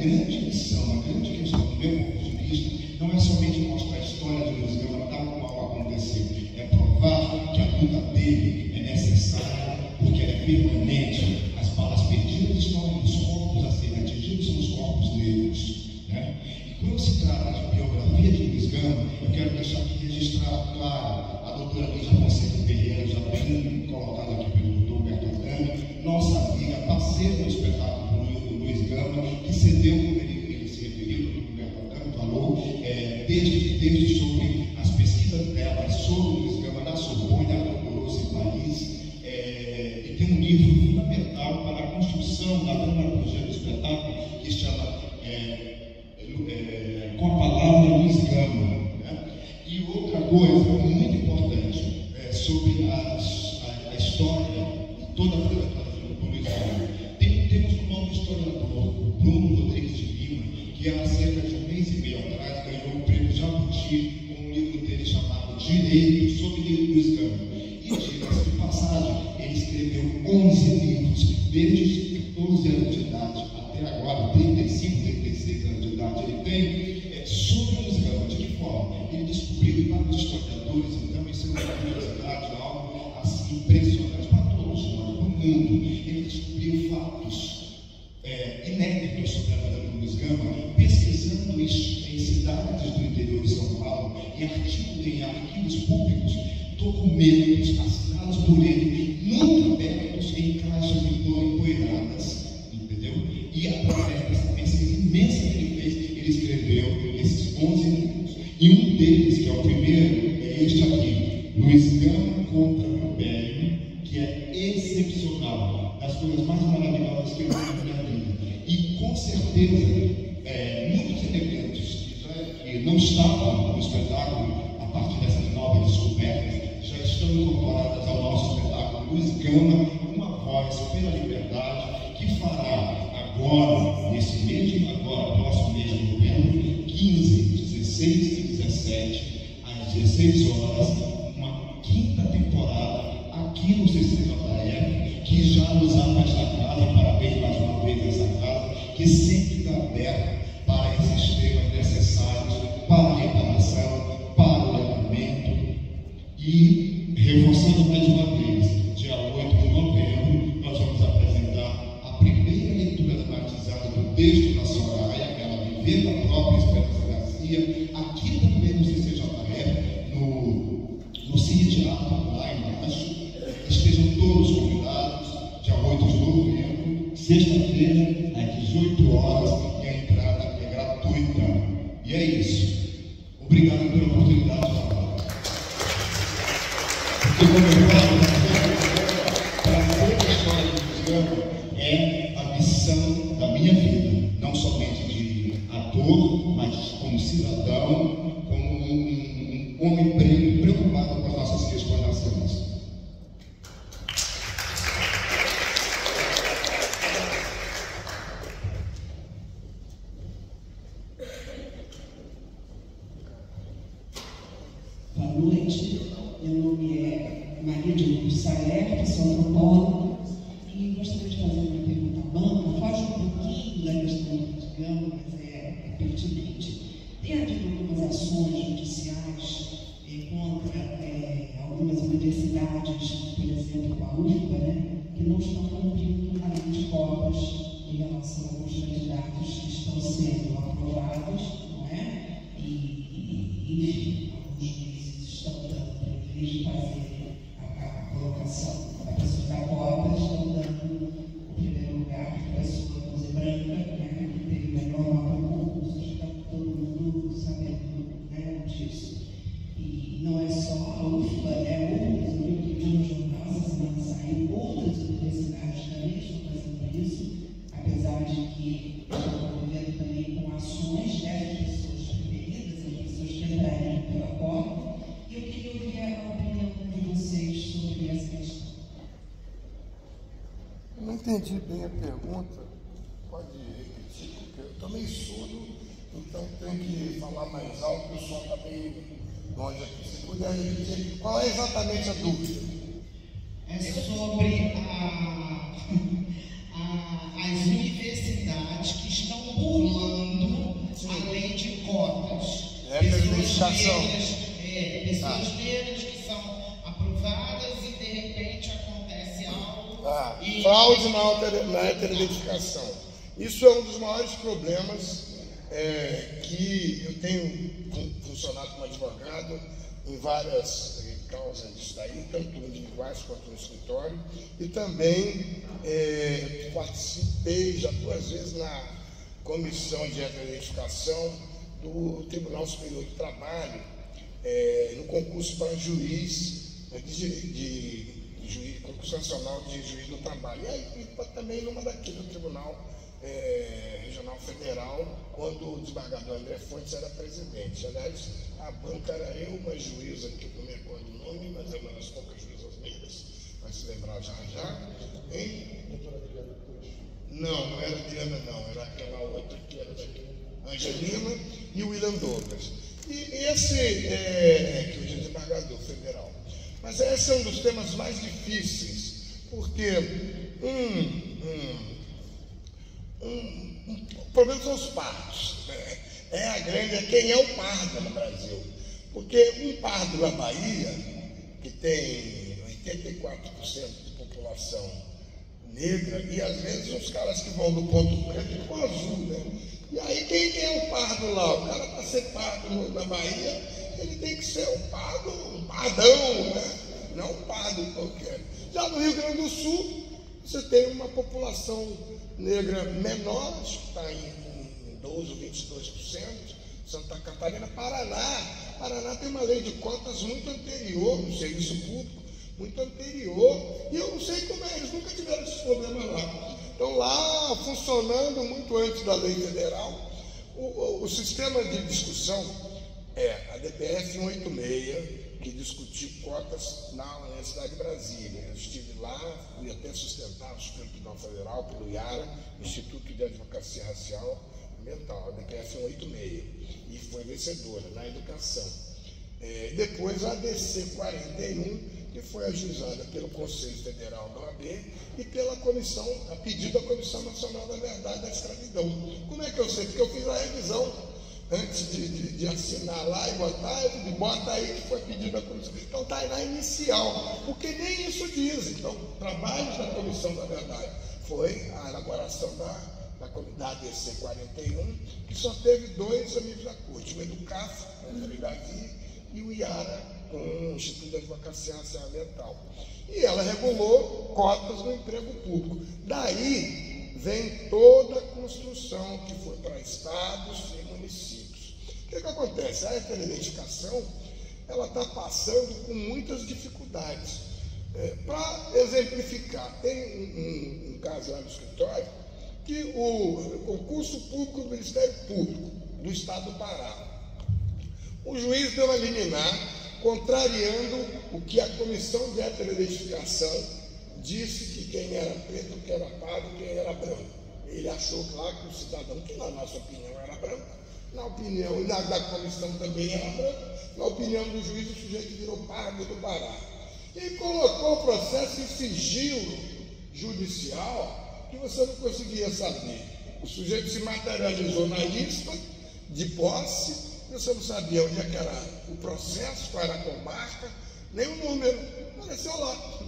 grande lição, a grande questão do meu ponto de vista, não é somente mostrar a história de Luiz Gama tal qual aconteceu, é provar que a luta dele é necessária, porque ela é permanente. As balas perdidas estão ali, os corpos a serem atingidos são os corpos negros. Né? E quando se trata de biografia de Luiz Gama, eu quero deixar aqui registrado, claro, a doutora Lígia Fonseca Ferreira, já bem colocada aqui pelo doutor Humberto Adami, nossa amiga, parceira do espetáculo do Luiz Gama, que cedeu, como ele se referiu, o doutor Humberto Adami falou, desde sobre as pesquisas dela, sobre o Luiz Gama na Sorbonne, ela procurou-se em Paris, e tem um livro fundamental para a construção da dramaturgia do espetáculo, que se chama Com a Palavra Luiz Gama. Né? E outra coisa muito importante sobre a história e toda a trajetória do Luiz Gama. Temos um novo historiador, Bruno Rodrigues de Lima, que há cerca de um mês e meio atrás ganhou o prêmio Jabuti com um livro dele chamado Direito sobre Luiz Gama. E diga-se de passagem, ele escreveu 11 livros, desde os 14 anos de idade até agora, 35, 36 anos de idade ele tem, sobre Luiz Gama. De que forma? Ele descobriu, e vários historiadores, então, isso é uma curiosidade, algo assim impressionante para todos nós, para o mundo. Ele descobriu fatos inéditos sobre a vida do Luiz Gama, pesquisando em cidades do interior de São Paulo, em arquivos públicos, documentos assinados por ele, nunca abertos em caixas empoeiradas, entendeu? E através dessa pesquisa imensa que ele fez, ele escreveu esses 11 livros. E um deles, que é o primeiro, é este aqui, Luiz Gama contra o Império, que é excepcional, das coisas mais maravilhosas que eu vi na minha vida. E com certeza, muitos elementos que não estavam no espetáculo, a partir dessas novas descobertas, já estão incorporadas ao nosso espetáculo Luiz Gama, Uma Voz pela Liberdade, que fará agora, nesse mês agora, próximo mês de novembro, 15, 16 e 17, às 16 horas, uma quinta temporada aqui no CCJF, que já nos ama esta casa, parabéns mais uma vez a essa casa, que sempre está aberta para esses temas necessários, para a reparação, para o letramento. E, reforçando mais uma vez, dia 8 de novembro, nós vamos apresentar a primeira leitura dramatizada do texto da Soraya, ela vivendo a própria Esperança Garcia, aqui também no CCJF, no Cine Teatro, lá embaixo. Estejam todos convidados, dia 8 de novembro, sexta-feira, às 18 horas, e a entrada é gratuita. E é isso. Obrigado pela oportunidade de falar. Porque, como eu falo, trazer a história do Luciano é a missão da minha vida, não somente de ator, mas como cidadão, como um homem preocupado com as nossas questões nacionais. Boa noite, meu nome é Maria de Lourdes Saler, sou antropóloga, e gostaria de fazer uma pergunta banca, foge um pouquinho da questão do Gama, mas é pertinente. Tem havido algumas ações judiciais contra algumas universidades, por exemplo, a UFBA, né, que não estão cumprindo a lei de cotas em relação a alguns candidatos que estão sendo aprovados, não é? Enfim, alguns juízes estão dando, em vez de fazer a colocação da pessoa da cota, estão dando o primeiro lugar para a pessoa com branca, né, que teve o melhor mapa do concurso, está todo mundo sabendo, né, disso. E não é só a UFBA, outras, eu vi no jornal essa semana saiu, outras universidades também estão fazendo isso, apesar de que estão convivendo também com ações dessas pessoas preferidas, as pessoas que entrarem pela cota. E eu queria ouvir a opinião de vocês sobre essa questão. Eu não entendi bem a pergunta. Pode repetir, porque eu estou meio surdo, então tenho que falar mais alto, porque o som está meio longe aqui. Se puder repetir, qual é exatamente a dúvida? É sobre as universidades que estão burlando a lei de cotas. Pessoas negras que são aprovadas e de repente acontece algo. Fraude na heteroidentificação. Isso é um dos maiores problemas que eu tenho funcionado como advogado em várias causas disso daí, tanto individuais quanto no escritório, e também participei já 2 vezes na comissão de heteroidentificação do Tribunal Superior do Trabalho, no concurso para juiz, concurso nacional de juiz do trabalho, e aí também numa daqui do Tribunal Regional Federal, quando o desembargador André Fontes era presidente. Aliás, a banca era eu, uma juíza, que eu não me recordo o nome, mas é uma das poucas juízas negras, vai se lembrar já. Não era Adriana, não, era aquela outra que era Angelina e o William Douglas. E esse que hoje é desembargador federal. Mas esse é um dos temas mais difíceis, porque o problema são os pardos. Quem é o pardo no Brasil? Porque um pardo na Bahia, que tem 84% de população negra, e às vezes os caras que vão do ponto preto com azul, né? E aí quem é o pardo lá? O cara, para ser pardo na Bahia, ele tem que ser um pardão, né? Não um pardo qualquer. Já no Rio Grande do Sul, você tem uma população negra menor, acho que está em 12% ou 22%, Santa Catarina, Paraná tem uma lei de cotas muito anterior no serviço público, muito anterior, e eu não sei como eles nunca tiveram esses problemas lá. Então lá, funcionando muito antes da lei federal, o sistema de discussão a DPF 186, que discutiu cotas na Universidade de Brasília. Eu estive lá, fui até sustentar o Supremo Tribunal Federal pelo IARA, Instituto de Advocacia Racial Ambiental, a DPF 186, e foi vencedora na educação. Depois a ADC 41, que foi ajuizada pelo Conselho Federal da OAB e pela comissão, a pedido da Comissão Nacional da Verdade da Escravidão. Como é que eu sei? Porque eu fiz a revisão antes de assinar lá e botar, bota aí que foi pedido da comissão. Então está aí na inicial, porque nem isso diz. Então, trabalhos da Comissão da Verdade foi a elaboração da ADC 41, que só teve 2 amigos da corte, o EDUCAF, e o IARA, com o Instituto de Advocacia Racial Ambiental. E ela regulou cotas no emprego público. Daí vem toda a construção que foi para estados e municípios. que acontece? A identificação ela está passando por muitas dificuldades. Para exemplificar, tem um caso lá no escritório que o concurso público do Ministério Público do Estado do Pará, o juiz deu a liminar contrariando o que a Comissão de Heteroidentificação disse que quem era preto, quem era pardo, quem era branco. Ele achou, claro, que o cidadão, que na nossa opinião era branco, na opinião da comissão também era branco, na opinião do juiz o sujeito virou pardo do Pará. E colocou o processo em sigilo judicial que você não conseguia saber. O sujeito se materializou na lista de posse, você não sabia onde é que era o processo, qual era a comarca, nem o número, apareceu lá.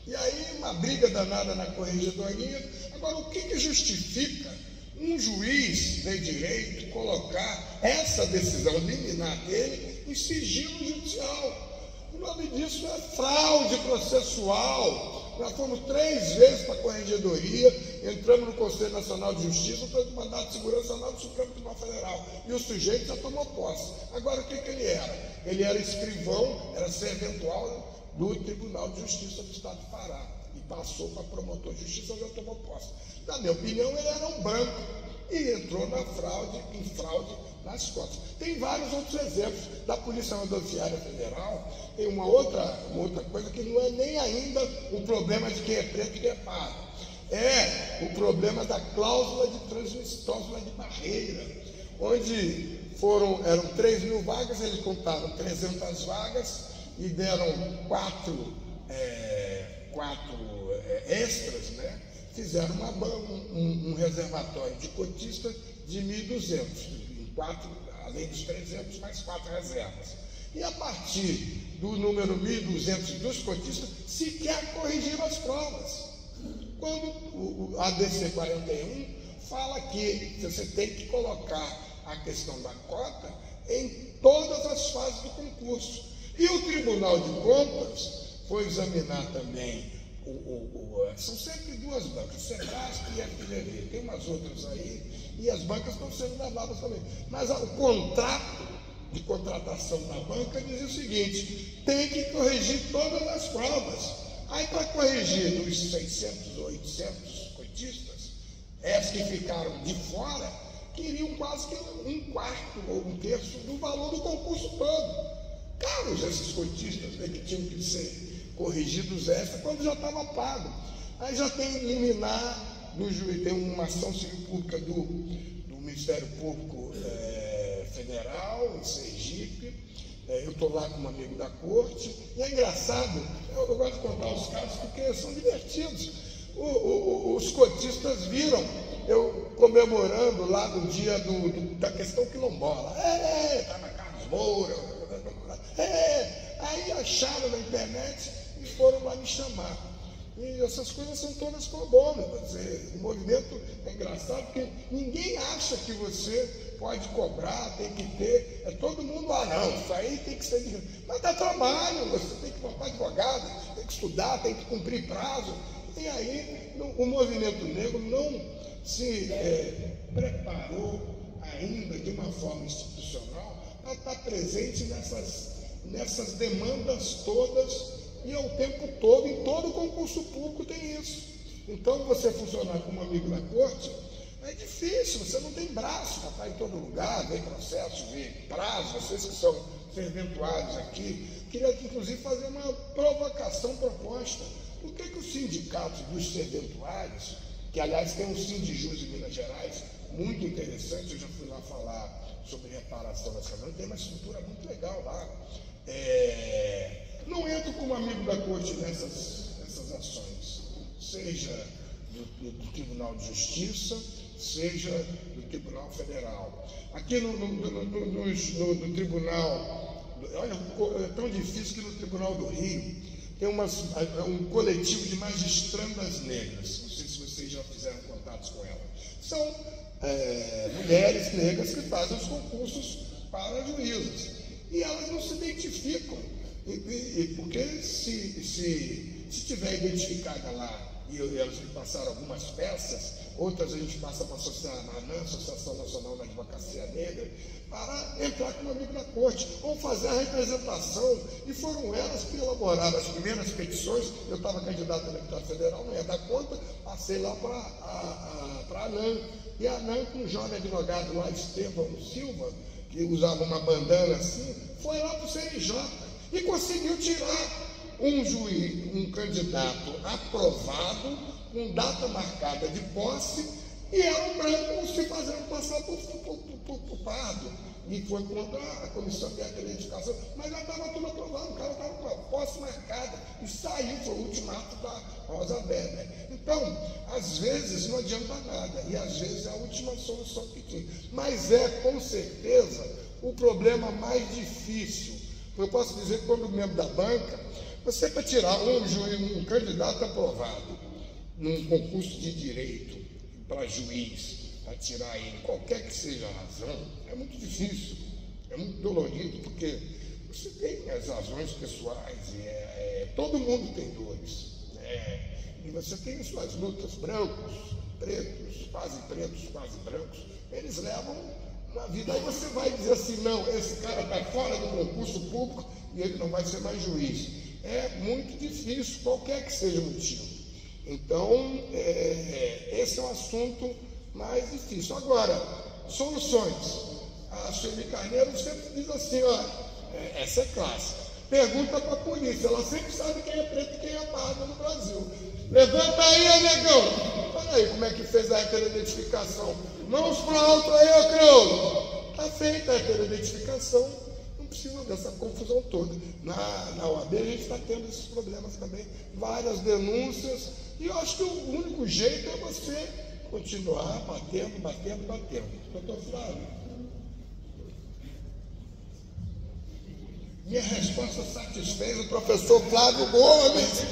E aí uma briga danada na corregedoria. Agora, o que justifica um juiz de direito colocar essa decisão liminar dele em sigilo judicial? O nome disso é fraude processual. Nós fomos 3 vezes para a corregedoria, entramos no Conselho Nacional de Justiça, para o Mandado de Segurança lá do Supremo Tribunal Federal. E o sujeito já tomou posse. Agora, o que ele era? Ele era escrivão, era serventual do Tribunal de Justiça do Estado do Pará. E passou para promotor de justiça, já tomou posse. Na minha opinião, ele era um branco e entrou na fraude, em fraude nas cotas. Tem vários outros exemplos. Da Polícia Rodoviária Federal, tem uma outra coisa que não é nem ainda o problema de quem é preto e quem é pardo. É o problema da cláusula de transmissão, cláusula de barreira, onde eram 3.000 vagas, eles contaram 300 vagas e deram 4 extras, né? Fizeram um reservatório de cotistas de 1.200, além dos 300, mais 4 reservas. E a partir do número 1.200 dos cotistas, sequer corrigiram as provas. Quando o ADC 41 fala que você tem que colocar a questão da cota em todas as fases do concurso. E o Tribunal de Contas foi examinar também, são sempre 2 bancas, Sebrasp e FGV, tem umas outras aí, e as bancas estão sendo levadas também. Mas o contrato de contratação da banca diz o seguinte: tem que corrigir todas as provas. Aí, para corrigir dos 600 ou 800 cotistas, esses que ficaram de fora, queriam quase que 1/4 ou 1/3 do valor do concurso todo. Caros esses cotistas, né, que tinham que ser corrigidos extra quando já estava pago. Aí já tem liminar do juiz, tem uma ação civil pública do Ministério Público Federal, em Sergipe. Eu estou lá com um amigo da corte, e é engraçado, eu gosto de contar os casos porque são divertidos. Os cotistas viram eu comemorando lá no dia da questão quilombola. Está na Carlos Moura. Aí acharam na internet e foram lá me chamar. E essas coisas são todas pro bono. O movimento é engraçado porque ninguém acha que você pode cobrar, tem que ter. Todo mundo, não, isso aí tem que ser de... Mas dá trabalho, você tem que botar advogado, tem que estudar, tem que cumprir prazo. E aí o movimento negro não se preparou ainda de uma forma institucional para estar presente nessas demandas todas. E ao tempo todo, em todo concurso público tem isso. Então, você funcionar como amigo da corte é difícil, você não tem braço para estar em todo lugar, vem processo, vem prazo, vocês que são serventuários aqui. Queria, inclusive, fazer uma provocação proposta. Por que os sindicatos dos serventuários, que, aliás, tem um Sindijus em Minas Gerais, muito interessante, eu já fui lá falar sobre reparação dessa coisa, tem uma estrutura muito legal lá. Não entro como amigo da corte nessas ações, seja do Tribunal de Justiça, seja do Tribunal Federal. Aqui no Tribunal, olha, é tão difícil que no Tribunal do Rio tem um coletivo de magistrandas negras, não sei se vocês já fizeram contatos com elas. São mulheres negras que fazem os concursos para juízes, e elas não se identificam. Porque se tiver identificada lá e elas me passaram algumas peças, outras a gente passa para a ANAN, Associação Nacional da Advocacia Negra, para entrar como amigo da corte, ou fazer a representação, e foram elas que elaboraram as primeiras petições. Eu estava candidato a deputado federal, não ia dar conta, passei lá para a ANAN, e a ANAN, com um jovem advogado lá, Estevão Silva, que usava uma bandana assim, foi lá para o CNJ e conseguiu tirar um candidato aprovado, com data marcada de posse, e era um branco se fazendo passar por pardo. E foi contra a comissão de acreditação, mas já estava tudo aprovado, o cara estava com a posse marcada, e saiu, foi o ultimato da Rosa Weber. Então, às vezes não adianta nada, e às vezes é a última solução que tinha. Mas é, com certeza, o problema mais difícil. Eu posso dizer que, como membro da banca, você, para tirar um candidato aprovado num concurso de direito para juiz, para tirar ele, qualquer que seja a razão, é muito difícil, é muito dolorido, porque você tem as razões pessoais, todo mundo tem dores, e você tem suas lutas, brancos, pretos, quase brancos, eles levam uma vida. Aí você vai dizer assim, não, esse cara está fora do concurso público e ele não vai ser mais juiz. É muito difícil, qualquer que seja o motivo. Então, esse é um assunto mais difícil. Agora, soluções. A Sueli Carneiro sempre diz assim, olha, essa é clássica. Pergunta para a polícia, ela sempre sabe quem é preto e quem é pardo no Brasil. Levanta aí, negão. Olha aí como é que fez a heteroidentificação. Mãos para o alto aí, ô crioulo. Está feita a heteroidentificação. Não precisa dessa confusão toda. Na OAB a gente está tendo esses problemas também. Várias denúncias. E eu acho que o único jeito é você continuar batendo. Doutor Flávio. Minha resposta satisfez o professor Flávio Gomes.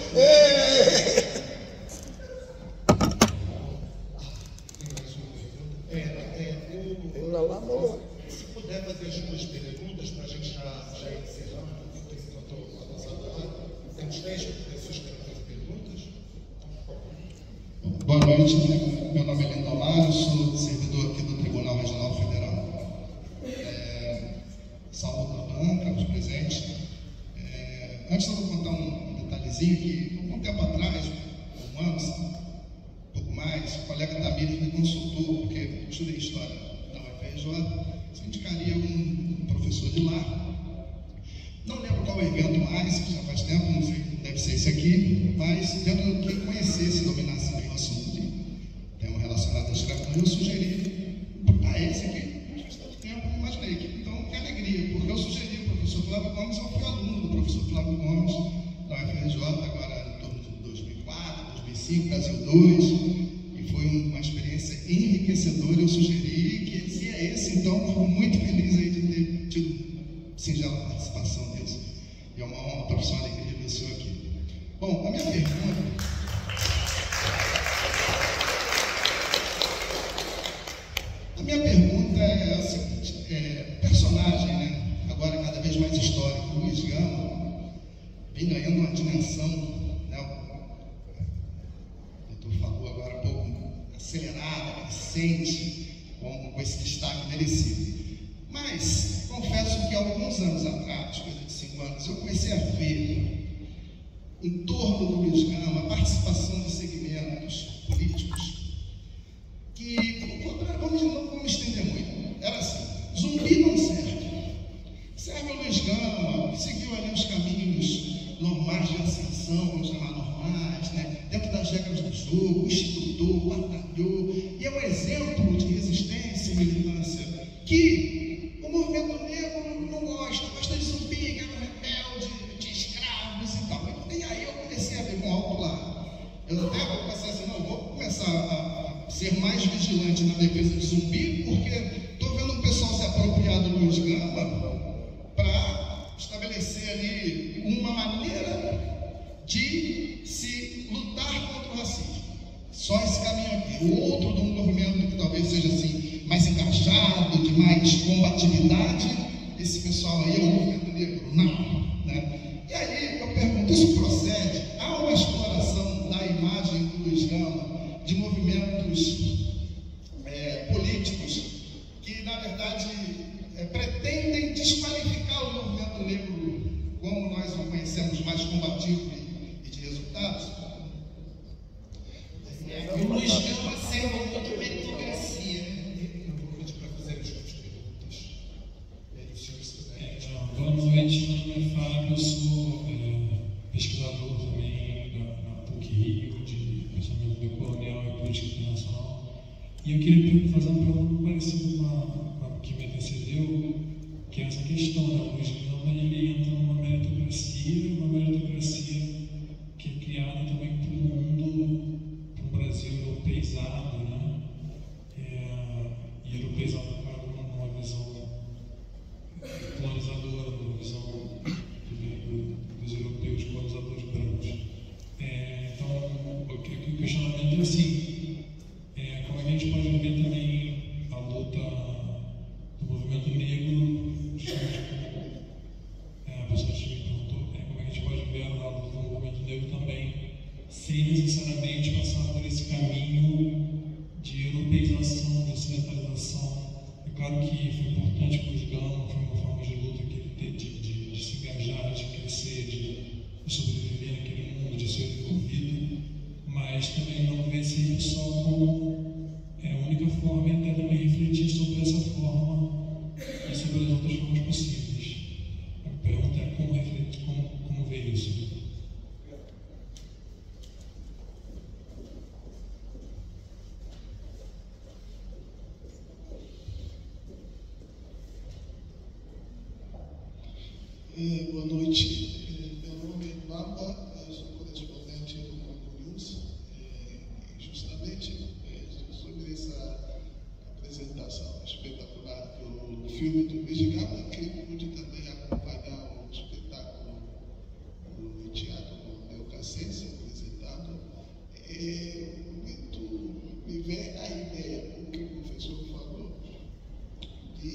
Se puder fazer as duas perguntas para a gente já encerrar, enquanto eu avançando lá, temos 10 pessoas que querem fazer perguntas. Boa noite, meu nome é Lindon Lara, sou servidor aqui do Tribunal Regional Federal. Saúdo a banca, os presentes. Antes eu vou contar um detalhezinho que, um tempo atrás, um ano, um pouco mais, o colega Tamires me consultou, porque eu estudei História na UFRJ, se indicaria um professor de lá. Não lembro qual evento mais, que já faz tempo, não sei, deve ser esse aqui, mas dentro do que conhecesse, dominasse bem o assunto de tema relacionado à escravidão, eu sugeri esse aqui. Faz tanto tempo, não imaginei que. Então, que alegria, porque eu sugeri o professor Flávio Gomes, eu fui aluno do professor Flávio Gomes, da UFRJ, agora em torno de 2004, 2005, Brasil 2, e foi uma experiência enriquecedora. Eu sugeri que, se é esse, então, fico muito feliz aí de ter tido singela participação disso. E é uma honra, professor, uma alegria ver o senhor aqui. Bom, a minha pergunta. A minha pergunta é a seguinte: personagem, né, agora cada vez mais histórico, Luiz Gama, vem ganhando uma dimensão, né, o doutor falou agora um pouco acelerada, crescente, com esse destaque merecido. Mas, confesso que há alguns anos atrás, coisa de 5 anos, eu comecei a ver em torno do Luiz Gama a participação de segmentos políticos que, não vamos estender muito, era assim: Zumbi não serve. Serve o Luiz Gama, seguiu ali os caminhos normais de ascensão, vamos chamar normais, né? Dentro das regras do jogo, estudou, batalhou, e é um exemplo de resistência e militância que o movimento negro não gosta de zumbi, que era um rebelde, de escravos e tal. E aí eu comecei a ver com alto lá. Eu até vou passar assim, não, vou começar a ser mais vigilante na defesa de zumbi, porque estou vendo o pessoal se apropriar do Luiz Gama para estabelecer ali uma maneira de se lutar contra o racismo. Só esse caminho aqui. O outro de um movimento que talvez seja assim, mais engajado, de mais combatividade, esse pessoal aí é um movimento negro. Não, né? E aí eu pergunto, isso procede? Há uma exploração da imagem do nome é Fábio, eu sou pesquisador também na PUC-Rio, de pensamento decolonial e política internacional. E eu queria fazer uma pergunta parecida com a que me antecedeu, que é essa questão, né? O Luiz Gama, ele entra numa meritocracia que é criada também para o mundo, para o Brasil europeizado, né? E europeizado, claro, numa visão colonizadora, numa visão dos europeus colonizadores brancos. Então, o questionamento é assim, como é que a gente pode ver também a luta do movimento negro, justamente como a pessoa que me perguntou, como é que a gente pode ver a luta do movimento negro também, sem necessariamente passar por esse caminho de europeização, de ocidentalização. É claro que foi importante para os Gama, foi uma forma de luta que ele teve de se engajar, de crescer, de sobreviver naquele mundo, de ser envolvido, mas também não ver se só como a única forma e até também refletir sobre essa forma e sobre as outras formas possíveis. A pergunta é como refletir, como ver isso. Boa noite, meu nome é Bamba, eu sou correspondente do Congo News. Justamente sobre essa apresentação espetacular do filme do Luiz Gama, que pude também acompanhar o espetáculo do teatro do Neocassense apresentado, me vem a ideia, o que o professor falou, de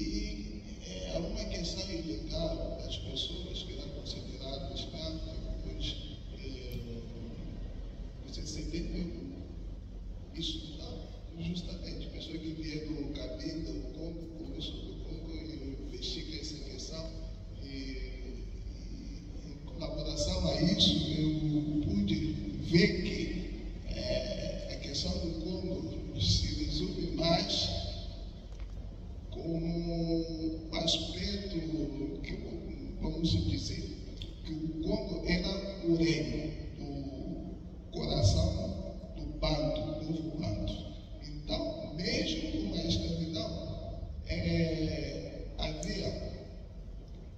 uma questão ilegal das pessoas que eram consideradas escravos, depois você entendeu isso, não? Justamente pessoas que vieram do Cabinda, do Congo, começou do Congo, e investiga essa questão, e em colaboração a isso, eu pude ver que a questão do Congo se resume mais como um aspecto que, vamos dizer, que o Congo era o reino do coração do Banto, do povo Banto. Então, mesmo com a escravidão, havia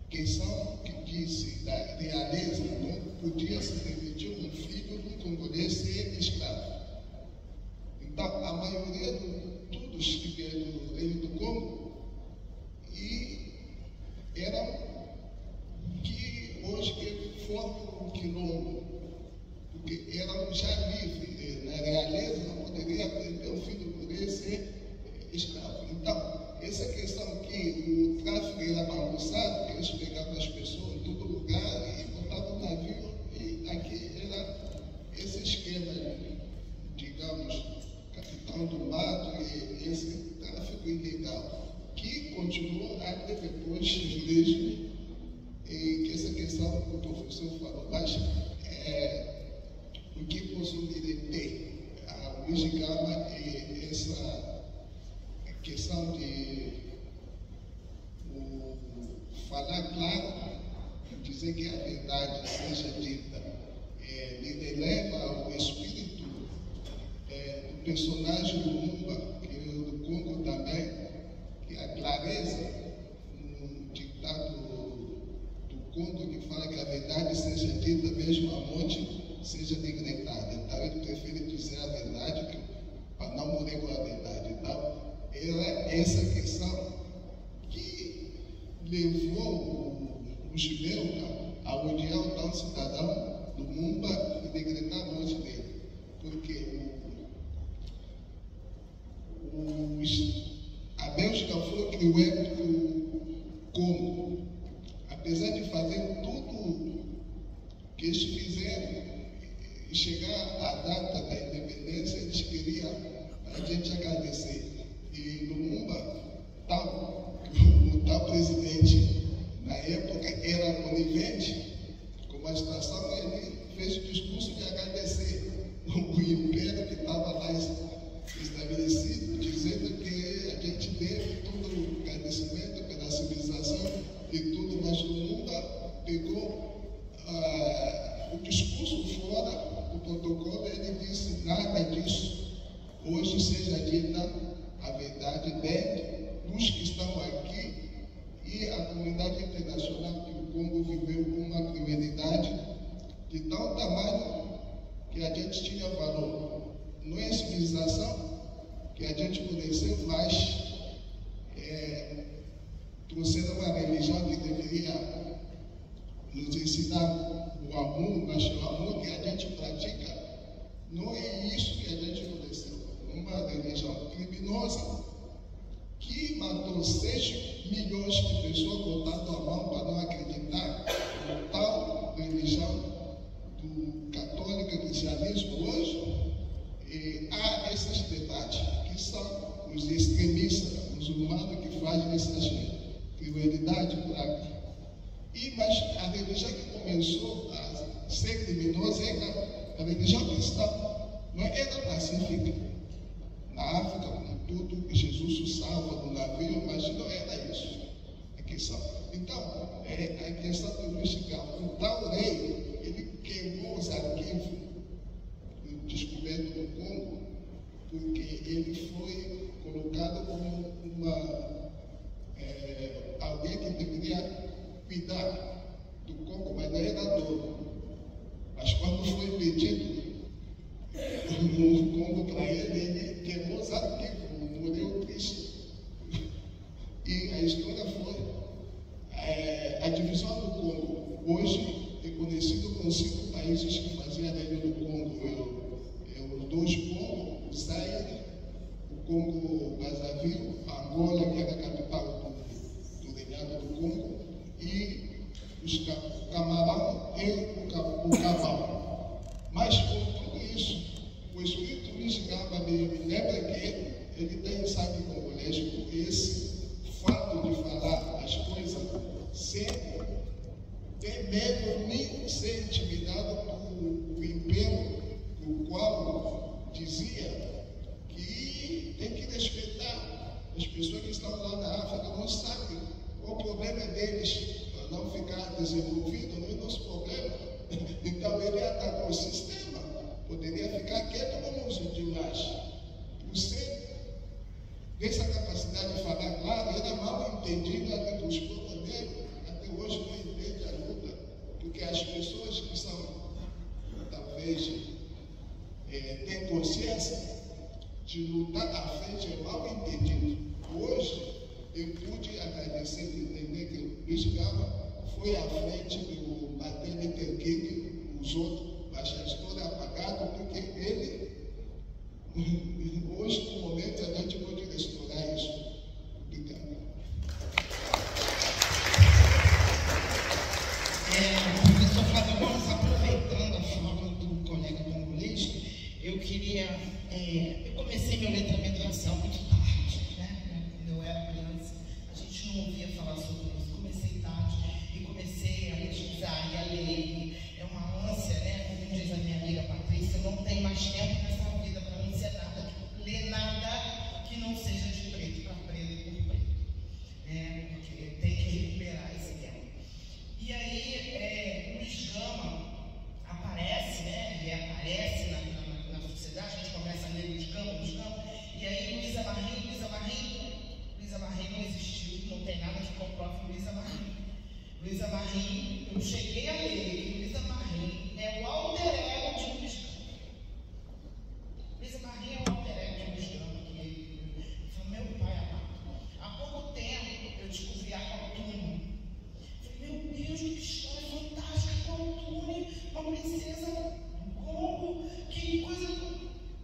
questão que disse da realeza, não podia se permitir um filho de um congolês ser escravo. Então, a maioria de todos que vieram do reino do Congo e eram que hoje que formam um quilombo, porque eram já livres, na realeza não poderia aprender o filho poder ser escravo. Então, essa questão que o tráfico era bagunçado, que eles pegavam as pessoas em todo lugar e botavam no navio, e aqui era esse esquema, digamos, capitão do mato e esse tráfico ilegal, que continuou até depois mesmo, que essa questão que o professor falou, mas o que posso me deter a Luiz Gama e essa questão de falar claro, dizer que a verdade seja dita, me eleva ao espírito do personagem do Lumumba, que é do Congo também, que a clareza no ditado do Congo que fala que a verdade seja dita, mesmo a morte seja decretada. Então ele prefere dizer a verdade para não morrer com a verdade. Então, era essa questão que levou os belgas a odiar o tal cidadão do Lumumba e decretar a morte dele. Porque a Bélgica foi cruel com o Congo. Apesar de fazer tudo que eles fizeram, e chegar à data da independência, eles queriam a gente agradecer. E Lumumba, o tal presidente, na época era conivente com a situação, ele fez o discurso de agradecer o império que estava lá estabelecido, dizendo que a gente deve todo o agradecimento pela civilização e tudo, mas Lumumba pegou o discurso fora do protocolo, ele disse nada disso. Hoje seja dita a verdade dentro dos que estão aqui e a comunidade internacional, que o Congo viveu uma crueldade de tal tamanho que a gente tinha valor. Não é civilização que a gente conheceu, mas trouxeram uma religião que deveria nos ensinar o amor, mas o amor que a gente pratica não é isso que a gente conheceu. Uma religião criminosa que matou 6 milhões de pessoas botando a mão para não acreditar em tal religião do católico cristianismo hoje. Há esses debates que são os extremistas muçulmanos que fazem essas crueldades práticas. Mas a religião que começou a ser criminosa era a religião cristã, não era pacífica. Na África, com tudo que Jesus o salva no navio, mas não era isso a questão. Então, a questão do Luiz Gama, o tal rei, ele queimou os arquivos descobertos no Congo, porque ele foi colocado como alguém que deveria cuidar do Congo, mas não era dono. Mas quando foi pedido no Congo para ele, ele queimou os arquivos, morreu triste. E a história foi a divisão do Congo. Hoje é conhecido como 5 países que faziam a região do Congo. Os 2 Congos, o Zaire, o Congo Brazzaville, a Angola, que era a capital do reinado do Congo, e o Camarão e o Cabal. Mas por tudo isso, o Espírito Luiz Gama me lembra que ele tem sangue congolês, porque esse fato de falar as coisas sem ter medo nem ser intimidado por império, o qual dizia que tem que respeitar as pessoas que estão lá na África, não sabem qual o problema deles para não ficar desenvolvido, não é nosso problema. Então ele atacou o sistema, poderia ficar quieto como os demais. Você, dessa capacidade de falar claro, era mal entendido até dos povos dele, até hoje não entende a luta, porque as pessoas que são, talvez, têm consciência de lutar à frente é mal entendido. Hoje, eu pude agradecer de entender que o Luiz Gama foi à frente do Martin Luther King, os outros, mas a história é apagada porque ele, hoje, no momento, a gente pode restaurar isso. Obrigado. Professor Fábio Gomes, aproveitando a fala do colega congolês, eu queria. Eu comecei meu letramento racial muito tarde, né? Quando eu era criança, a gente não ouvia falar sobre isso. Comecei tarde e comecei a pesquisar e a ler. É uma ânsia, né? Como diz a minha amiga Patrícia, eu não tenho mais tempo nessa vida para não ser nada, ler nada que não seja de preto para preto e por preto. Porque tem que recuperar esse tempo. E aí, Luiz Gama aparece, né? Ele aparece na sociedade, a gente começa a ler Luiz Gama, e aí Luísa Marim não existiu, não tem nada que comprove Luísa Marim. Luísa Marim, eu cheguei a ler que Luísa Marim é o alter ego de Luiz Gama. Luísa Marim é o alter ego de Luiz Gama, que foi meu pai amado. Há pouco tempo eu descobri a Caltune. Falei, meu Deus, que história fantástica, Caltune, uma princesa do Congo, que coisa.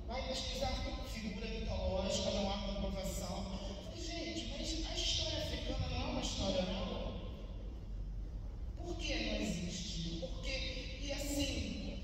Vai pesquisar figura mitológica, não há comprovação. Gente, mas a história africana não é uma história oral? Por que não existe? Porque, e assim,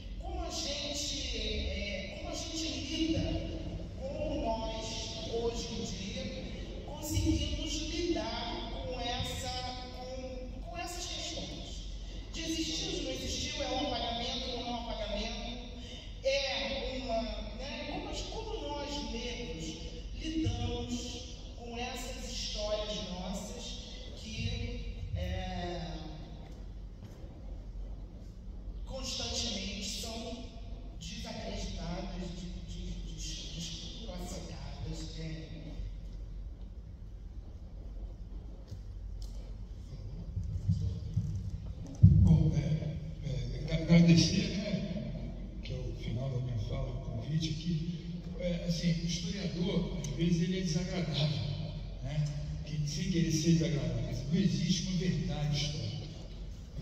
agradecer, né, que é o final da minha fala, o convite aqui. Assim, o historiador, às vezes, ele é desagradável, né? Que, sem querer ser desagradável, mas não existe uma verdade histórica.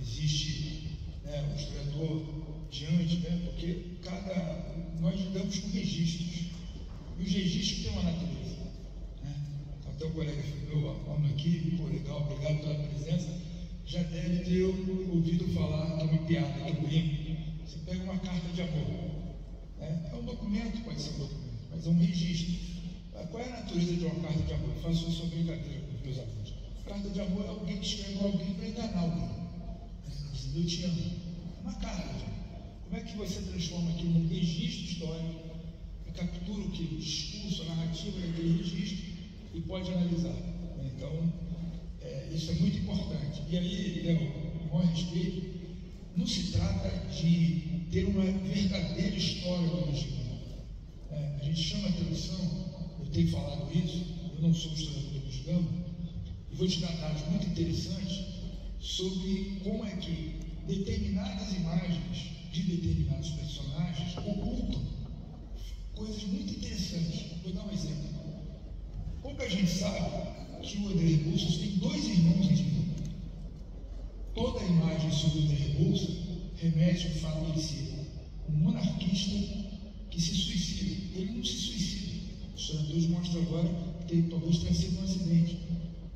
Existe, né, o historiador diante, né, porque nós lidamos com registros, e os registros têm uma natureza, né? Até o colega meu aluno aqui, pô, legal, obrigado pela presença, já deve ter ouvido falar de uma piada que eu brinco. Você pega uma carta de amor, né? É um documento, pode ser um documento, mas é um registro. Qual é a natureza de uma carta de amor? Eu faço isso brincadeira com os meus alunos. Carta de amor é alguém que escreve para alguém para enganar alguém. Eu te amo. É uma carta. Como é que você transforma aquilo num registro histórico, captura o que? O discurso, a narrativa daquele registro e pode analisar. Então, isso é muito importante. E aí, Léo, com respeito, não se trata de ter uma verdadeira história do Luiz Gama. A gente chama a atenção, eu tenho falado isso, eu não sou historiador do Luiz Gama, e vou te dar dados muito interessantes sobre como é que determinadas imagens de determinados personagens ocultam coisas muito interessantes. Vou dar um exemplo. Pouca gente sabe que o André Rebouças tem 2 irmãos em vida. Toda a imagem sobre o André Rebouças remete ao fato de ele ser um monarquista que se suicida. Ele não se suicida. Os historiadores mostram agora que talvez tenha sido um acidente.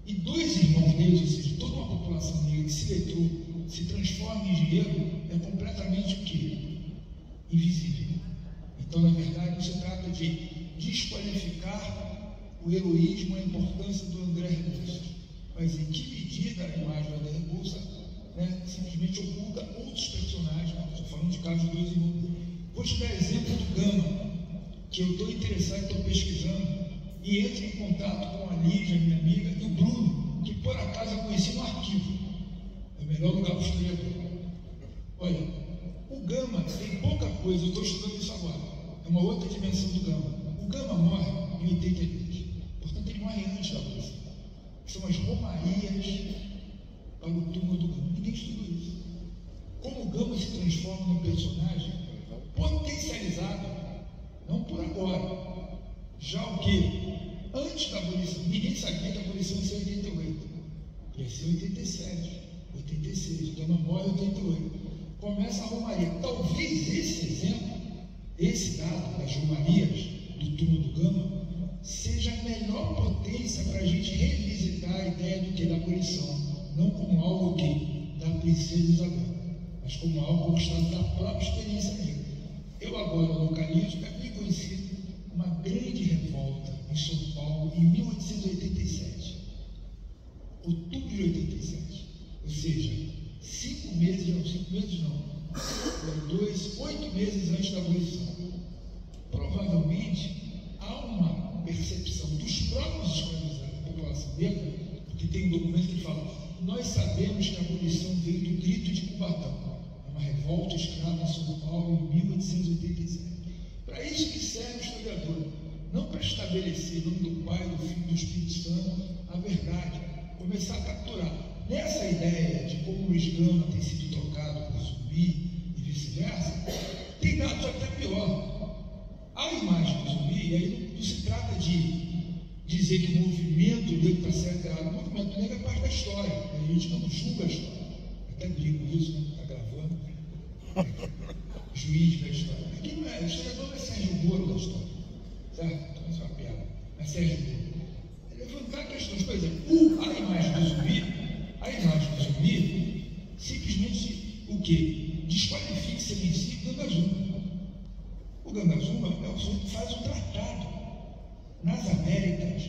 E 2 irmãos deles, ou seja, toda uma população negra que se letrou, se transforma em engenheiro, é completamente o quê? Invisível. Então, na verdade, não se trata de desqualificar o heroísmo, a importância do André Rebouças, mas em que medida a imagem do André Rebouças, né, simplesmente oculta outros personagens. Estou falando de casos de 2 irmãos. Vou te dar exemplo do Gama, que eu estou interessado, estou pesquisando, e entro em contato com a Lídia, minha amiga, e o Bruno, que por acaso eu conheci no arquivo. É o melhor lugar para o historiador. Olha, o Gama tem pouca coisa, eu estou estudando isso agora, é uma outra dimensão do Gama. O Gama morre em 82, portanto ele morre antes da Abolição. São as romarias para o túmulo do Gama. Ninguém estudou isso. Como o Gama se transforma num personagem potencializado, não por agora. Já o que? Antes da abolição, ninguém sabia que a abolição ia ser 88, ia ser 87, 86, o Gama morre em 88. Começa a romaria. Talvez esse exemplo, esse dado das romarias do túmulo do Gama, seja a melhor potência para a gente revisitar a ideia do que da abolição, não como algo que da princesa Isabel, mas como algo conquistado da própria experiência negra. Eu agora localizo, é bem conhecido, uma grande revolta em São Paulo em 1887, outubro de 87, ou seja, 8 meses antes da abolição. Provavelmente há uma percepção dos próprios escravizados, da população negra, porque tem um documento que fala: nós sabemos que a abolição veio do grito de Cubatão, é uma revolta escrava em São Paulo em 1887. Para isso que serve o historiador, não para estabelecer em nome do Pai, do Filho e do Espírito Santo a verdade, começar a capturar. Nessa ideia de como o Luiz Gama tem sido trocado por zumbi e vice-versa, tem dados até pior. A imagem do zumbi, e aí não se trata de dizer que o movimento negro está certo, o movimento negro é parte da história, a gente não julga a história, até brinco isso, né? Está gravando, juiz da história. Aqui não é, o historiador não é Sérgio Moro da história, certo? Então isso é uma piada, é Sérgio Moro. É levantar questões, por exemplo, a imagem do zumbi, simplesmente o que? Desqualifica-se em si o Ganga Zuma. O Ganga Zuma é o sujeito que faz um tratado. Nas Américas,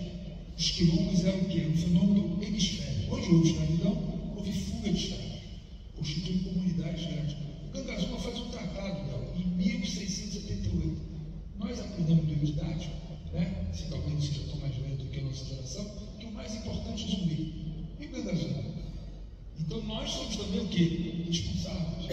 os quilombos eram o quê? Um fenômeno hemisférico. Onde houve escravidão, houve fuga de escravos, constituindo comunidades grandes. O Ganga Zuma faz um tratado, em 1678. Nós aprendemos do didático, né? Se talvez você já tão mais velho do que a nossa geração, que o mais importante é o zumbi. E o Ganga Zuma? Então nós somos também o quê? Responsáveis.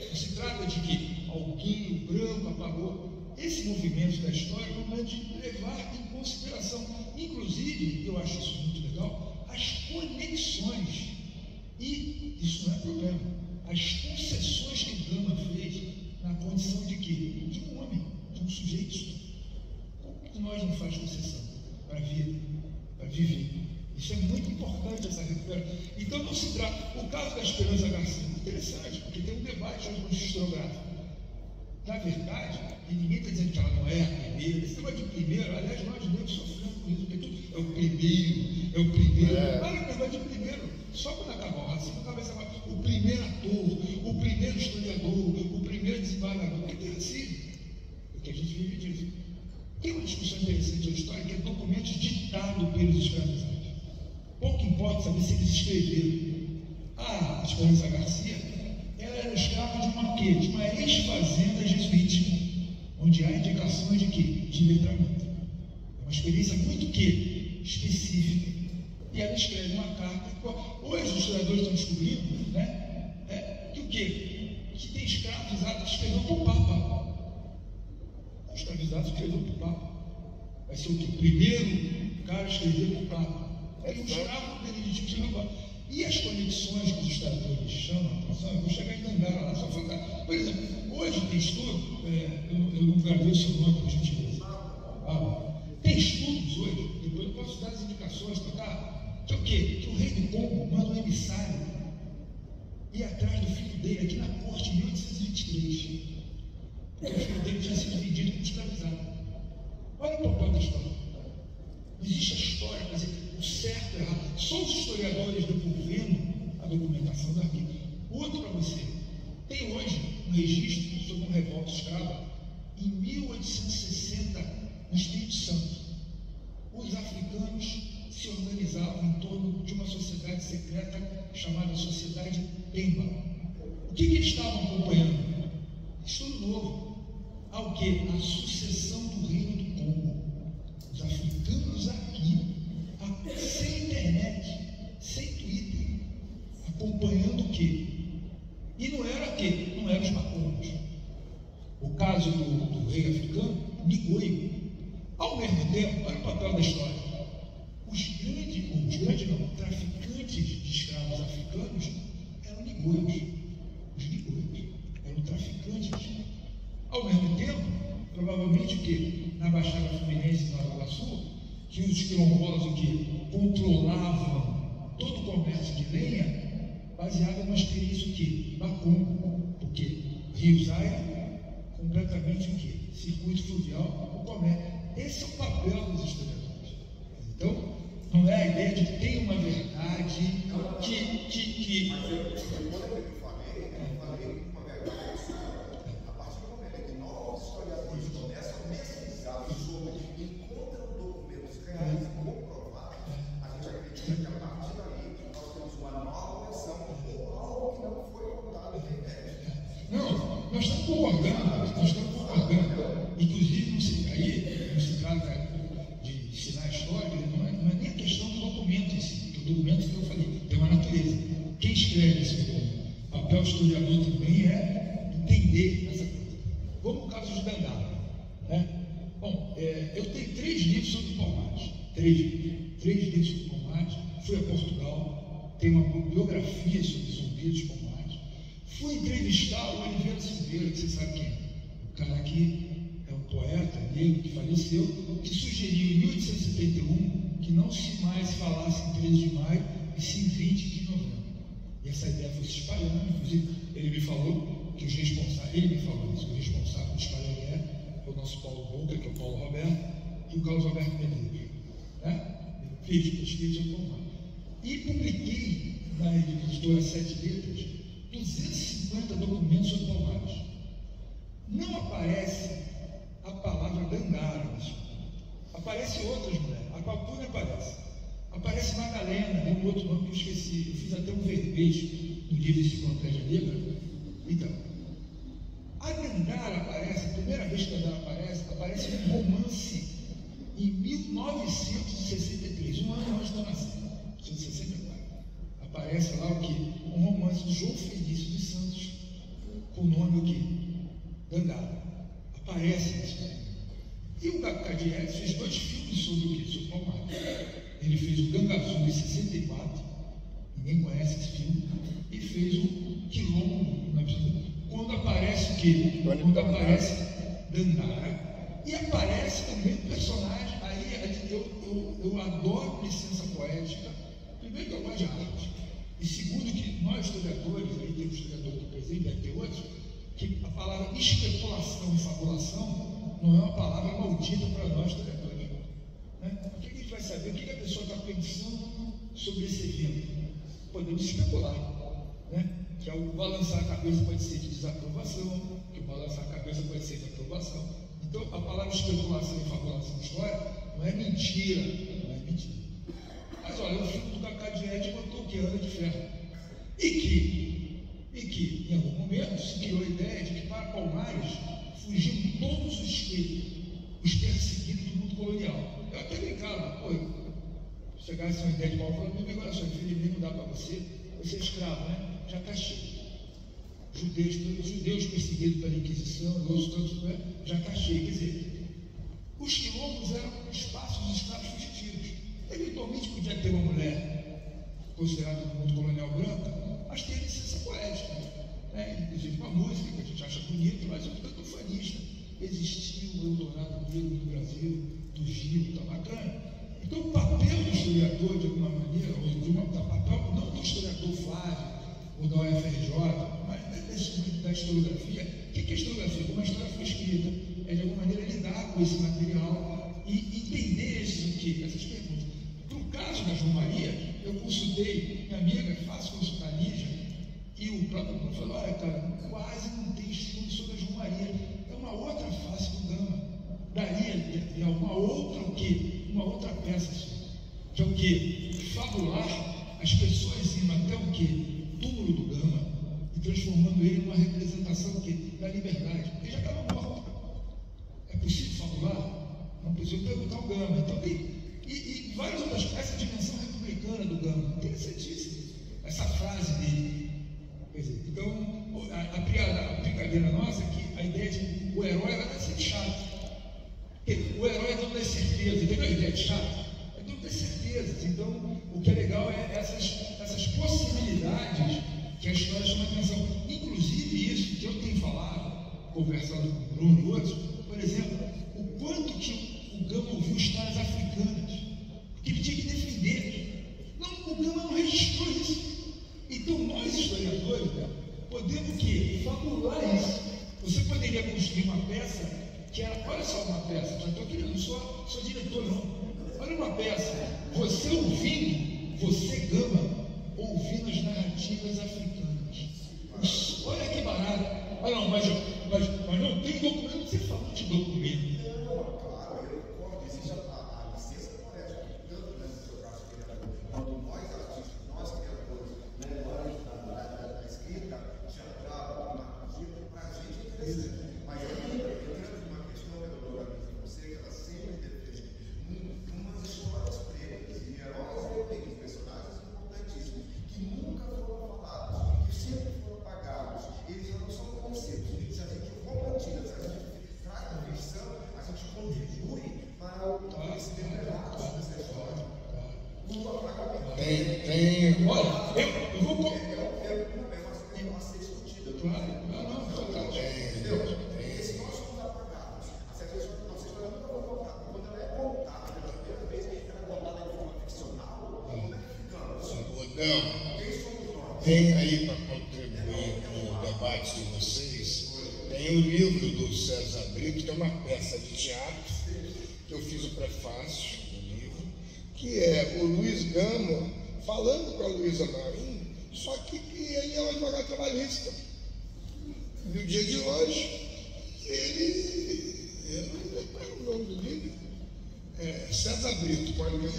Não se trata de que alguém, o branco, apagou. Esse movimento da história é um momento de levar em consideração, inclusive, eu acho isso muito legal, as conexões. E isso não é problema. As concessões que Gama fez faz concessão para viver. Isso é muito importante, essa recuperação. Então não se trata. O caso da Esperança Garcia é interessante, porque tem um debate hoje com o historiográfico. Na verdade, e ninguém está dizendo que ela não é a primeira, esse negócio de primeiro, aliás, nós negros sofremos com isso, porque tudo é o primeiro. Olha o negócio de primeiro, só quando acabar o racismo, o primeiro ator, o primeiro historiador, o primeiro desembargador, porque tem racismo, porque a gente vive disso. Tem uma discussão interessante na história que é documentos ditados pelos escravizados. Pouco importa saber se eles escreveram. A Esperança Garcia, ela era escrava de uma quê? De uma ex-fazenda jesuítica, onde há indicações de quê? De letramento. É uma experiência muito quê? Específica. E ela escreve uma carta. Hoje os historiadores estão descobrindo, né? Que o quê? Que tem escravizado que escreveu para o Papa. Os escravizados escreveram para o Papa. Vai ser o quê? Primeiro cara escrever para o Papa. É um escravo beneditino escreveu para o Papa. E as conexões que os historiadores chamam a atenção, eu vou chegar em Tangara lá, só focar. Por exemplo, hoje tem estudo, eu não gravei o seu nome, por gentileza. Tem estudos hoje, depois eu posso dar as indicações para cá, que é o quê? Que o rei do Congo manda um emissário ir atrás do filho dele, aqui na corte, em 1823. Porque o filho dele tinha sido vendido como escravizado. Olha o papel da história. Não existe a história, quer dizer, o certo e o errado. Só os historiadores devolvendo a documentação do arquivo. Outro para você. Tem hoje um registro sobre um revolta escrava em 1860 no Espírito Santo. Os africanos se organizavam em torno de uma sociedade secreta chamada Sociedade Pemba. O que eles estavam acompanhando? Estudo novo. Ao que? A sucessão do reino do Congo. Os africanos aqui, sem internet, sem Twitter, acompanhando o quê? E não era o quê? Não eram os macumbos. O caso do rei africano, Nigoio. Ao mesmo tempo, olha o papel da história. Traficantes de escravos africanos eram nigoios. Os nigoios eram traficantes. Ao mesmo tempo, provavelmente o quê? Na Baixada Fluminense, na Nova Iguaçu, que os quilombolas o quê? Controlavam todo o comércio de lenha, baseado numa experiência o quê? Macumba. Por quê? Rio Zaire, completamente o quê? Circuito fluvial, o comércio. Esse é o papel dos historiadores. Então, não é a ideia de que tem uma verdade que... Mas quando eu falei uma verdade, a partir do momento que nós, historiadores, começam a pesquisar sobre, encontram documentos reais e comprovados, a gente acredita que a partir daí nós temos uma nova versão ou algo que não foi contado na internet. Não, nós estamos concordando. Inclusive, não se trata de ensinar história, não é nem a questão do documento em si, porque o documento que eu falei tem uma natureza. Quem escreve esse documento? O papel do historiador também é entender essa coisa. Vamos no caso de Dandara. Bom, eu tenho 3 livros sobre Palmares. 3 livros sobre Palmares. Fui a Portugal, tenho uma biografia sobre Zumbi dos Palmares. Fui entrevistar o Oliveira Silveira, que você sabe quem é. O cara aqui é um poeta negro que faleceu, que sugeriu em 1871 que não se mais falasse em 13 de maio, e sim 20 de novembro. E essa ideia foi se espalhando, inclusive ele me falou que os responsáveis, o responsável por espalhar a ideia é o nosso Paulo Boca, que é o Paulo Roberto, e o Carlos Alberto Medeiros. Fiz pesquisa sobre Palmares. E publiquei na editora 7 Letras 250 documentos sobre Palmares. Não aparece a palavra Dandara, aparece outras mulheres, a Papuna aparece. Aparece Madalena, tem um outro nome que eu esqueci. Eu fiz até um verbete no livro Enciclopédia Negra. Então, a Dandara aparece, a primeira vez que a Dandara aparece num romance em 1963, um ano antes de eu nascer, 1964. Aparece lá o quê? Um romance do João Felício dos Santos, com o nome o quê? Dandara. Aparece isso. E o Cadillac fez 2 filmes sobre o quê? Sobre Palmares. Ele fez o Ganga Azul em 64, ninguém conhece esse filme, e fez o Quilombo, quando aparece o quê? Quando aparece Dandara, e aparece também o personagem, a aí eu adoro licença poética, primeiro que eu gosto de arte, e segundo que nós historiadores, aí tem um historiador aqui presente, deve ter outros, que a palavra especulação e fabulação não é uma palavra maldita para nós historiadores. Né? O que a gente vai saber? O que a pessoa está pensando sobre esse evento? Podemos especular, né? Que o balançar a cabeça pode ser de desaprovação, que o balançar a cabeça pode ser de aprovação. Então, a palavra especulação e fabulação histórica não é mentira, não é mentira. Mas olha, o filme do Cacá Diete botou o que? Ana de Ferro. E que, em algum momento, se criou a ideia de que para Palmares fugiam todos os perseguidos do mundo colonial. Eu até brincava, pô, chegasse uma ideia de Paulo falando, agora só, infelizmente não dá para você é escravo, né? Já está cheio. Judeus perseguidos pela Inquisição, outros tantos, né? Já está cheio. Quer dizer, os quilombos eram espaços de escravos fugitivos. Eventualmente podia ter uma mulher considerada no mundo colonial branca, mas tem licença poética, né? Inclusive uma música que a gente acha bonita, mas eu tanto fanista. Existiu o Eldorado Negro do Brasil, do Gil, está bacana. Então, o papel do historiador, de alguma maneira, papel não do historiador Flávio, ou da UFRJ, mas da historiografia. O que é historiografia? Como a história foi escrita, é de alguma maneira lidar com esse material e entender essas perguntas. No caso da João Maria, eu consultei minha amiga, é fácil consultar a Lígia, e o próprio professor falou: olha, cara, quase não tem estudo sobre a João Maria. É uma outra face do Gama. Daria uma outra o quê? Uma outra peça, que é o quê? Fabular as pessoas indo até o quê? Túmulo do Gama e transformando ele numa representação o quê? Da liberdade. Ele já estava morto. É possível fabular? Não é possível perguntar ao Gama. Então tem e várias outras coisas. Essa dimensão republicana do Gama, interessantíssima essa frase dele. Quer dizer, então a brincadeira nossa é que a ideia de o herói vai ser chato. O herói é dono das certezas, entendeu a ideia de chato? É dono das certezas. Então, o que é legal é essas possibilidades que a história chama atenção. Inclusive isso que eu tenho falado, conversando com o Bruno e outros, por exemplo, o quanto que o Gama ouviu histórias africanas, porque ele tinha que defender. Não, o Gama não registrou isso. Então, nós historiadores, né, podemos o quê? Fabular isso. Você poderia construir uma peça que era, olha só uma peça, já estou aqui, não sou diretor não, olha uma peça, você ouvindo, você Gama, ouvindo as narrativas africanas, olha que barato, olha não, mas não tem documento, você falou de documento. Claro, eu concordo, existe a licença poética, tanto no seu caso, quanto nós artistas, nós criadores, da escrita, teatral, narrativa, para a gente é interessante, mas umas histórias pretas e heróis vermelhos, personagens importantíssimos, que nunca foram falados, que sempre foram apagados. Eles não são conceitos. Se a gente compartilha, se a gente traz a ficção, a gente contribui para o conhecimento errado dessa história. Não apaga Tem. Olha, eu vou. É uma ser discutida. Claro, não. Entendeu? Se nós somos apagados, nossa história nunca foi contada. Quando ela é contada pela primeira vez, ela é contada de forma ficcional, como é que ficamos? Não. Quem somos nós? Tem aí para contribuir com o debate de vocês, tem o livro do César Brito, que é uma peça de teatro, que eu fiz o prefácio do livro, que é o Luiz Gama falando com a Luísa Marim, só que ele é um advogado trabalhista. No dia de hoje, qual é o nome do livro? César Brito, pode ver.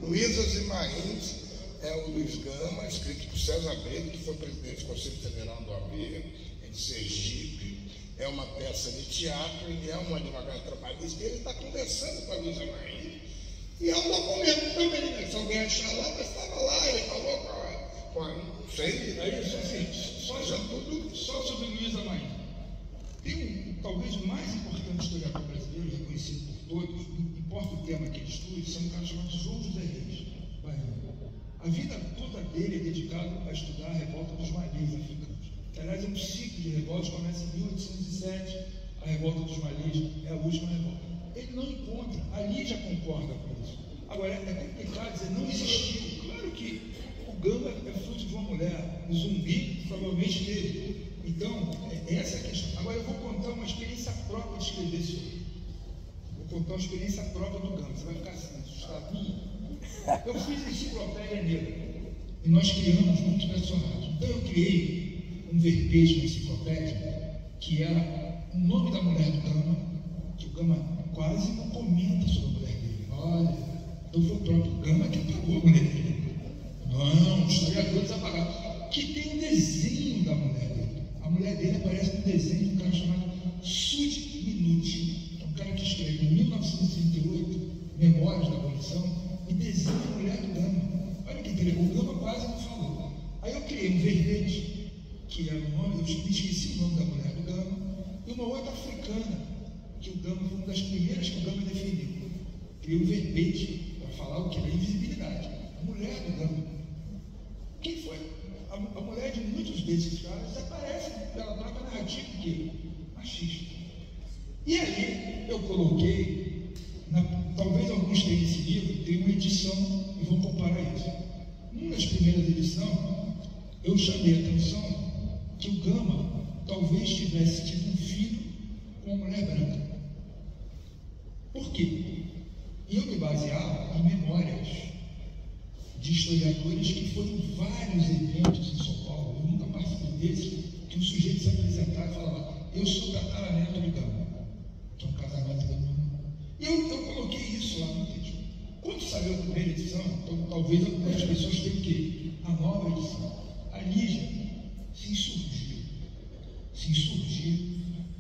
Luísas e Marins é o Luiz Gama, escrito por César Brito, que foi presidente do Conselho Federal do AB, de Sergipe. É uma peça de teatro, ele é um advogado trabalhista, e ele está conversando com a Luísa Marins. E é um documento também, né? Se alguém achar lá, mas estava lá, ele falou com a não sei. É isso, assim, só sobre Luísa Marim. Tem talvez o mais importante historiador brasileiro, reconhecido por todos, não importa o tema que ele estude, são um cara chamado João José Reis, baiano. A vida toda dele é dedicada a estudar a revolta dos malês africanos. Aliás, é um ciclo de revoltas que começa em 1807 a revolta dos Malês é a última revolta. Ele não encontra, a Lígia concorda com isso. Agora, é complicado dizer, não existiu. Claro que o Gama é fruto de uma mulher, o Zumbi provavelmente teve. Então, essa é a questão. Agora, eu vou contar uma experiência própria de escrever isso aí. Vou contar uma experiência própria do Gama, você vai ficar assim, assustado. Eu fiz a Enciclopédia Negra e nós criamos muitos personagens. Então, eu criei um verbete na enciclopédia que era o nome da mulher do Gama, que o Gama quase não comenta sobre a mulher dele. Olha, então foi o próprio Gama que apagou a mulher dele. Não, os historiadores apagaram. Que tem um desenho da mulher dele. A mulher dele aparece no desenho de um cara chamado Sud Minuti, um cara que escreveu em 1938 Memórias da Abolição e desenha a mulher do Gama. Olha que interessante, o Gama quase não falou. Aí eu criei um verbete, que era o nome, eu esqueci o nome da mulher do Gama, e uma outra africana, que o Gama foi uma das primeiras que o Gama definiu. Criei um verbete para falar o que? Da invisibilidade. A mulher do Gama. Quem foi? A mulher de muitos desses caras aparece pela própria narrativa que machista. E aí eu coloquei, talvez alguns tenham esse livro, tem uma edição e vão comparar isso. Numa das primeiras edições, eu chamei a atenção que o Gama talvez tivesse tido um filho com uma mulher branca. Por quê? E eu me baseava em memórias de historiadores que foram em vários eventos em São Paulo. Eu nunca participei desse, que um sujeito se apresentava e falava: eu sou tataraneto de Gama. Que é um casamento da minha irmã. E eu coloquei isso lá no texto. Quando saiu a primeira edição, então, talvez algumas pessoas tenham o quê? A nova edição. A Lígia se insurgiu,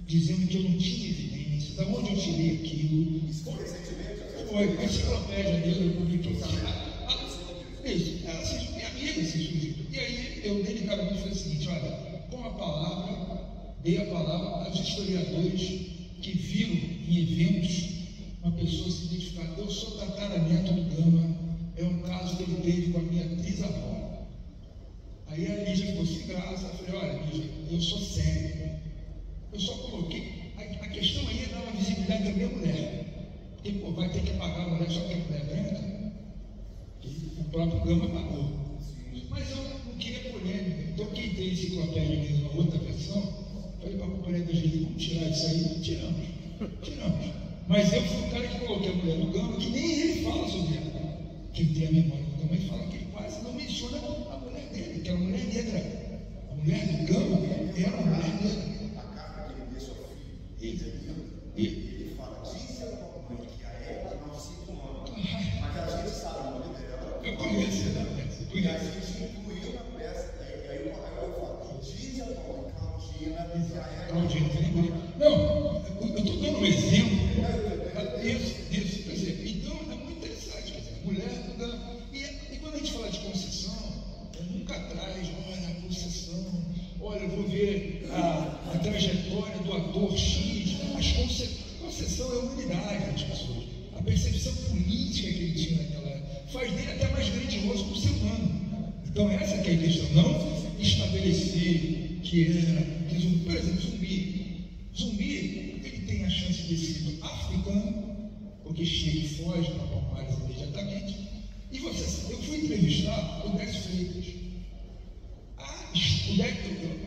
dizendo que eu não tinha evidência, da onde eu tirei aquilo. Isso foi recentemente? Foi, a Enciclopédia Negra eu publiquei. Isso, ela minha amiga se surgiu. E aí eu delicadamente falei o seguinte: olha, com a palavra, dei a palavra aos historiadores que viram em eventos uma pessoa se identificar. Eu sou tataraneto do Gama, é um caso que ele teve com a minha trisavó. Aí a Lígia ficou sem graça. Eu falei: olha, Lígia, eu sou sério. Eu só coloquei. A questão aí é dar uma visibilidade da minha mulher. Porque, pô, vai ter que pagar a mulher só que a mulher branca. O próprio Gama pagou. Mas eu não queria polêmica. Então, quem tem enciclopédia aqui numa outra versão, falei para a companhia da gente: vamos tirar isso aí? Tiramos. Mas eu fui o cara que coloquei a mulher do Gama, que nem ele fala sobre ela. Quem tem a memória do Gama, ele fala que ele quase não menciona a mulher dele, que é uma mulher negra. A mulher do Gama era uma mulher negra. A carta que ele deixa ao filho, ele fala: diz a tua mãe que a ela não se incomoda. Mas a gente sabe o nome dela. Eu conheço, E a gente incluiu na peça, e aí eu falo: diz a tua mãe, Claudina, que a ela não, eu estou dando um exemplo. Isso, quer dizer, então é muito interessante, quer dizer, mulher do Gama. E quando a gente fala de Conceição, nunca traz, olha, a Conceição, olha, eu vou ver a trajetória do ator X, Conceição é a humanidade das pessoas, a percepção política que ele tinha naquela época, faz dele até mais grandioso como ser humano. Então essa que é a questão, não estabelecer que era, por exemplo, Zumbi, ele tem a chance de ter sido africano, porque chega e foge para Palmares imediatamente. E eu fui entrevistar o Décio Freitas.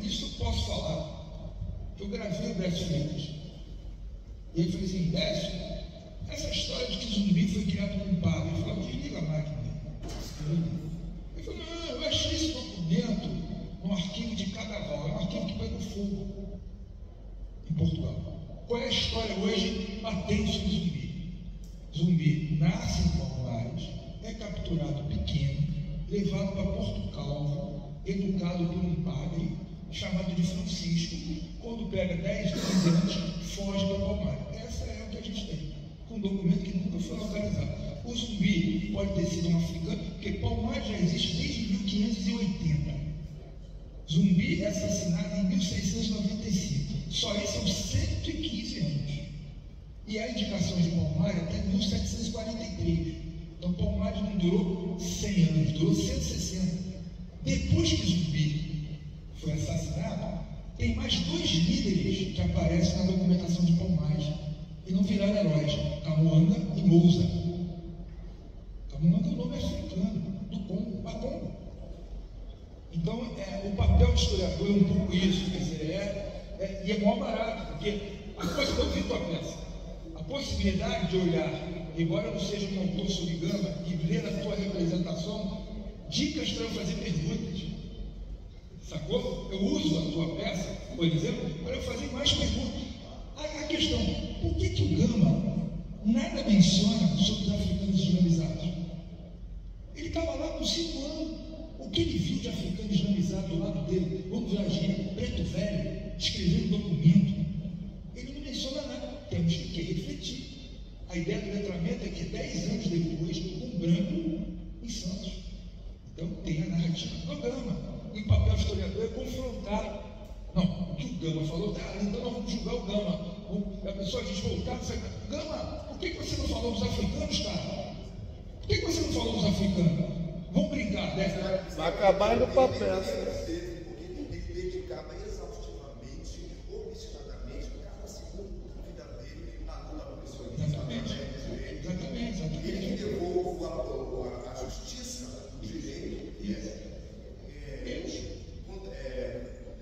Isso eu posso falar. Eu gravei o Décio Freitas. E ele falou assim: Décio, essa história de que Zumbi foi criado por um padre. Ele falou: desliga a máquina. Ele falou: não, eu achei esse documento no arquivo de Cadaval, é um arquivo que pegou fogo em Portugal. Qual é a história hoje patente do Zumbi? Zumbi nasce em Palmares, é capturado pequeno, levado para Porto Calvo, educado por um padre chamado de Francisco. Quando pega 10, 15 anos, foge para Palmares. Essa é o que a gente tem, com um documento que nunca foi localizado. O Zumbi pode ter sido um africano, porque Palmares já existe desde 1580. Zumbi é assassinado em 1695. Só isso são 115 anos. E a indicação de Palmares até 1743. Então Palmares não durou 100 anos, durou 160. Depois que Zumbi foi assassinado, Tem mais 2 líderes que aparecem na documentação de Palmares e não viraram heróis: Kamuanga e Moussa. Kamuanga é o nome africano do Congo, Bakongo. Então, o papel do historiador é um pouco isso, quer dizer, e é mó barato, porque a coisa que eu vi tua peça, a possibilidade de olhar, embora eu não seja um autor sobre Gama, e ler a tua representação, dicas para eu fazer perguntas. Sacou? Eu uso a tua peça, por exemplo, para eu fazer mais perguntas. A questão, por que o Gama nada menciona sobre os africanos islamizados? Ele estava lá com 5 anos. O que ele viu de africano islamizado do lado dele? Vamos ver a gente, preto velho, escrevendo documento. Ele não menciona nada. Temos que refletir. A ideia do letramento é que 10 anos depois, um branco em Santos. Então tem a narrativa do Gama. E o papel do historiador é confrontar. Não, o que o Gama falou, então nós vamos julgar o Gama. A pessoa diz voltar, Gama, por que você não falou dos africanos, cara? Por que você não falou dos africanos? Vamos brincar, né? Vai acabar indo para a peça. Porque ele dedicava exaustivamente, obstinadamente, cada segundo da vida dele na luta abolicionista. Exatamente. Ele levou a justiça, o direito,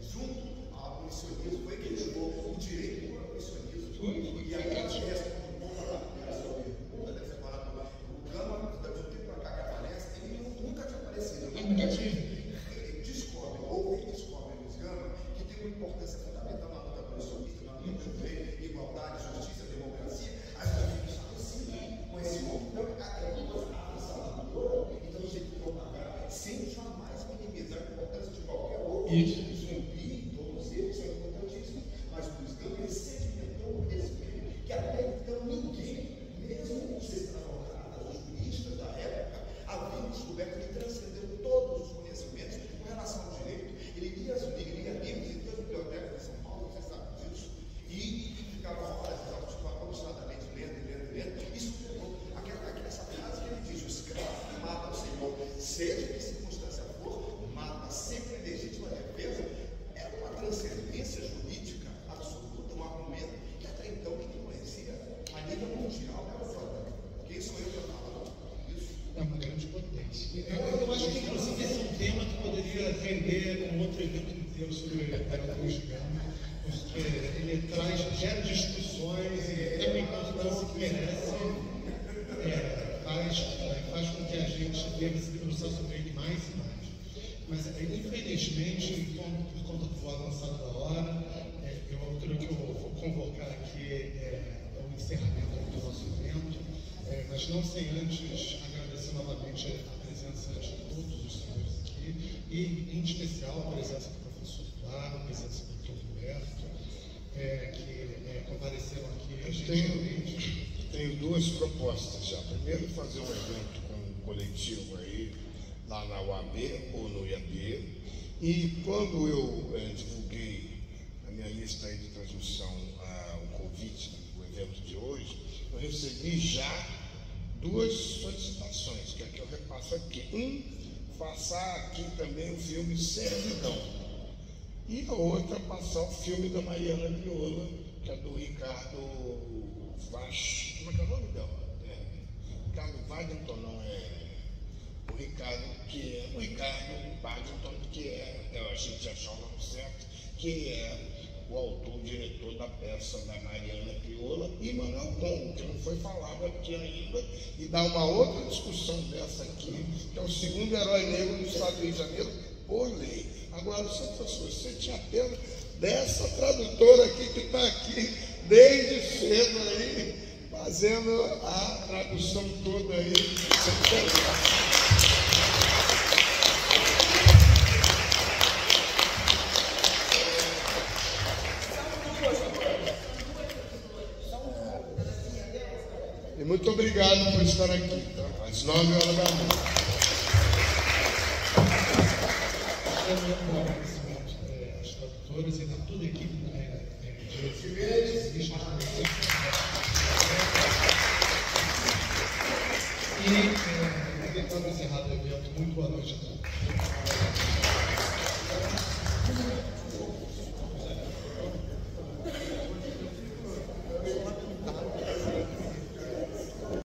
junto ao abolicionismo, foi que ele levou o direito ao abolicionismo. E aquela peça, o Gama, de um tempo para cá que aparece, ele nunca tinha aparecido. Ele descobre nos Gama que tem uma importância fundamental na luta abolicionista, na luta do direito, igualdade, justiça, democracia. As pessoas estavam assim, com esse homem. Então, você tem que propagar sem jamais minimizar a importância de qualquer outro. Zumbi, todos eles são importantíssimos. Mas o Gama, ele sedimentou um respeito que até então ninguém, mesmo os escravocratas, os juristas da época, haviam descoberto que transcendeu todos os conhecimentos com relação ao direito. Ele lia livros em todas as bibliotecas de São Paulo, você sabe disso, e ficava horas obstinadamente lendo. Isso pegou essa frase que ele diz: o escravo mata o senhor, seja que circunstância for, mata sempre em legítima defesa. Era uma transcendência jurídica absoluta, um argumento que até então ninguém conhecia a nível mundial. Quem sou eu para falar isso? É uma grande potência. Eu acho que, inclusive, esse é um tema que poderia render um outro evento inteiro sobre o imperador Gama, porque ele gera discussões e tem uma importância que merece, faz com que a gente deva se debruçar sobre ele mais e mais. Mas, infelizmente, por conta do avançado da hora, eu vou convocar aqui o encerramento do nosso evento, mas não sem antes agradecer novamente a presença de todos os senhores aqui, e em especial a presença do professor Flávio, a presença do Dr. Roberto, que compareceram aqui gentilmente. Tenho 2 propostas já. Primeiro, fazer um evento com um coletivo aí, lá na UAB ou no IAB. E quando eu divulguei na minha lista aí de transmissão o convite do evento de hoje, eu recebi já 2 solicitações, que é que eu repasso aqui. Passar aqui também o filme Servidão. E a outra, passar o filme da Mariana Viola, que é do Ricardo Vaz. Como é que é o nome dela? Ricardo Waddington, não é? O Ricardo Waddington, que a gente achou o nome certo, que é o autor, o diretor da peça da Mariana Crioula, e Manuel Congo, que não foi falado aqui ainda, e dá uma outra discussão dessa aqui, que é o segundo herói negro do Estado do Rio de Janeiro, por lei. Agora, professor, você tinha pena dessa tradutora aqui, que está aqui desde cedo aí, fazendo a tradução toda aí. E muito obrigado por estar aqui, tá? Às 9 horas da noite. As tradutoras e toda a equipe e tentando encerrar o evento. Muito boa noite a todos.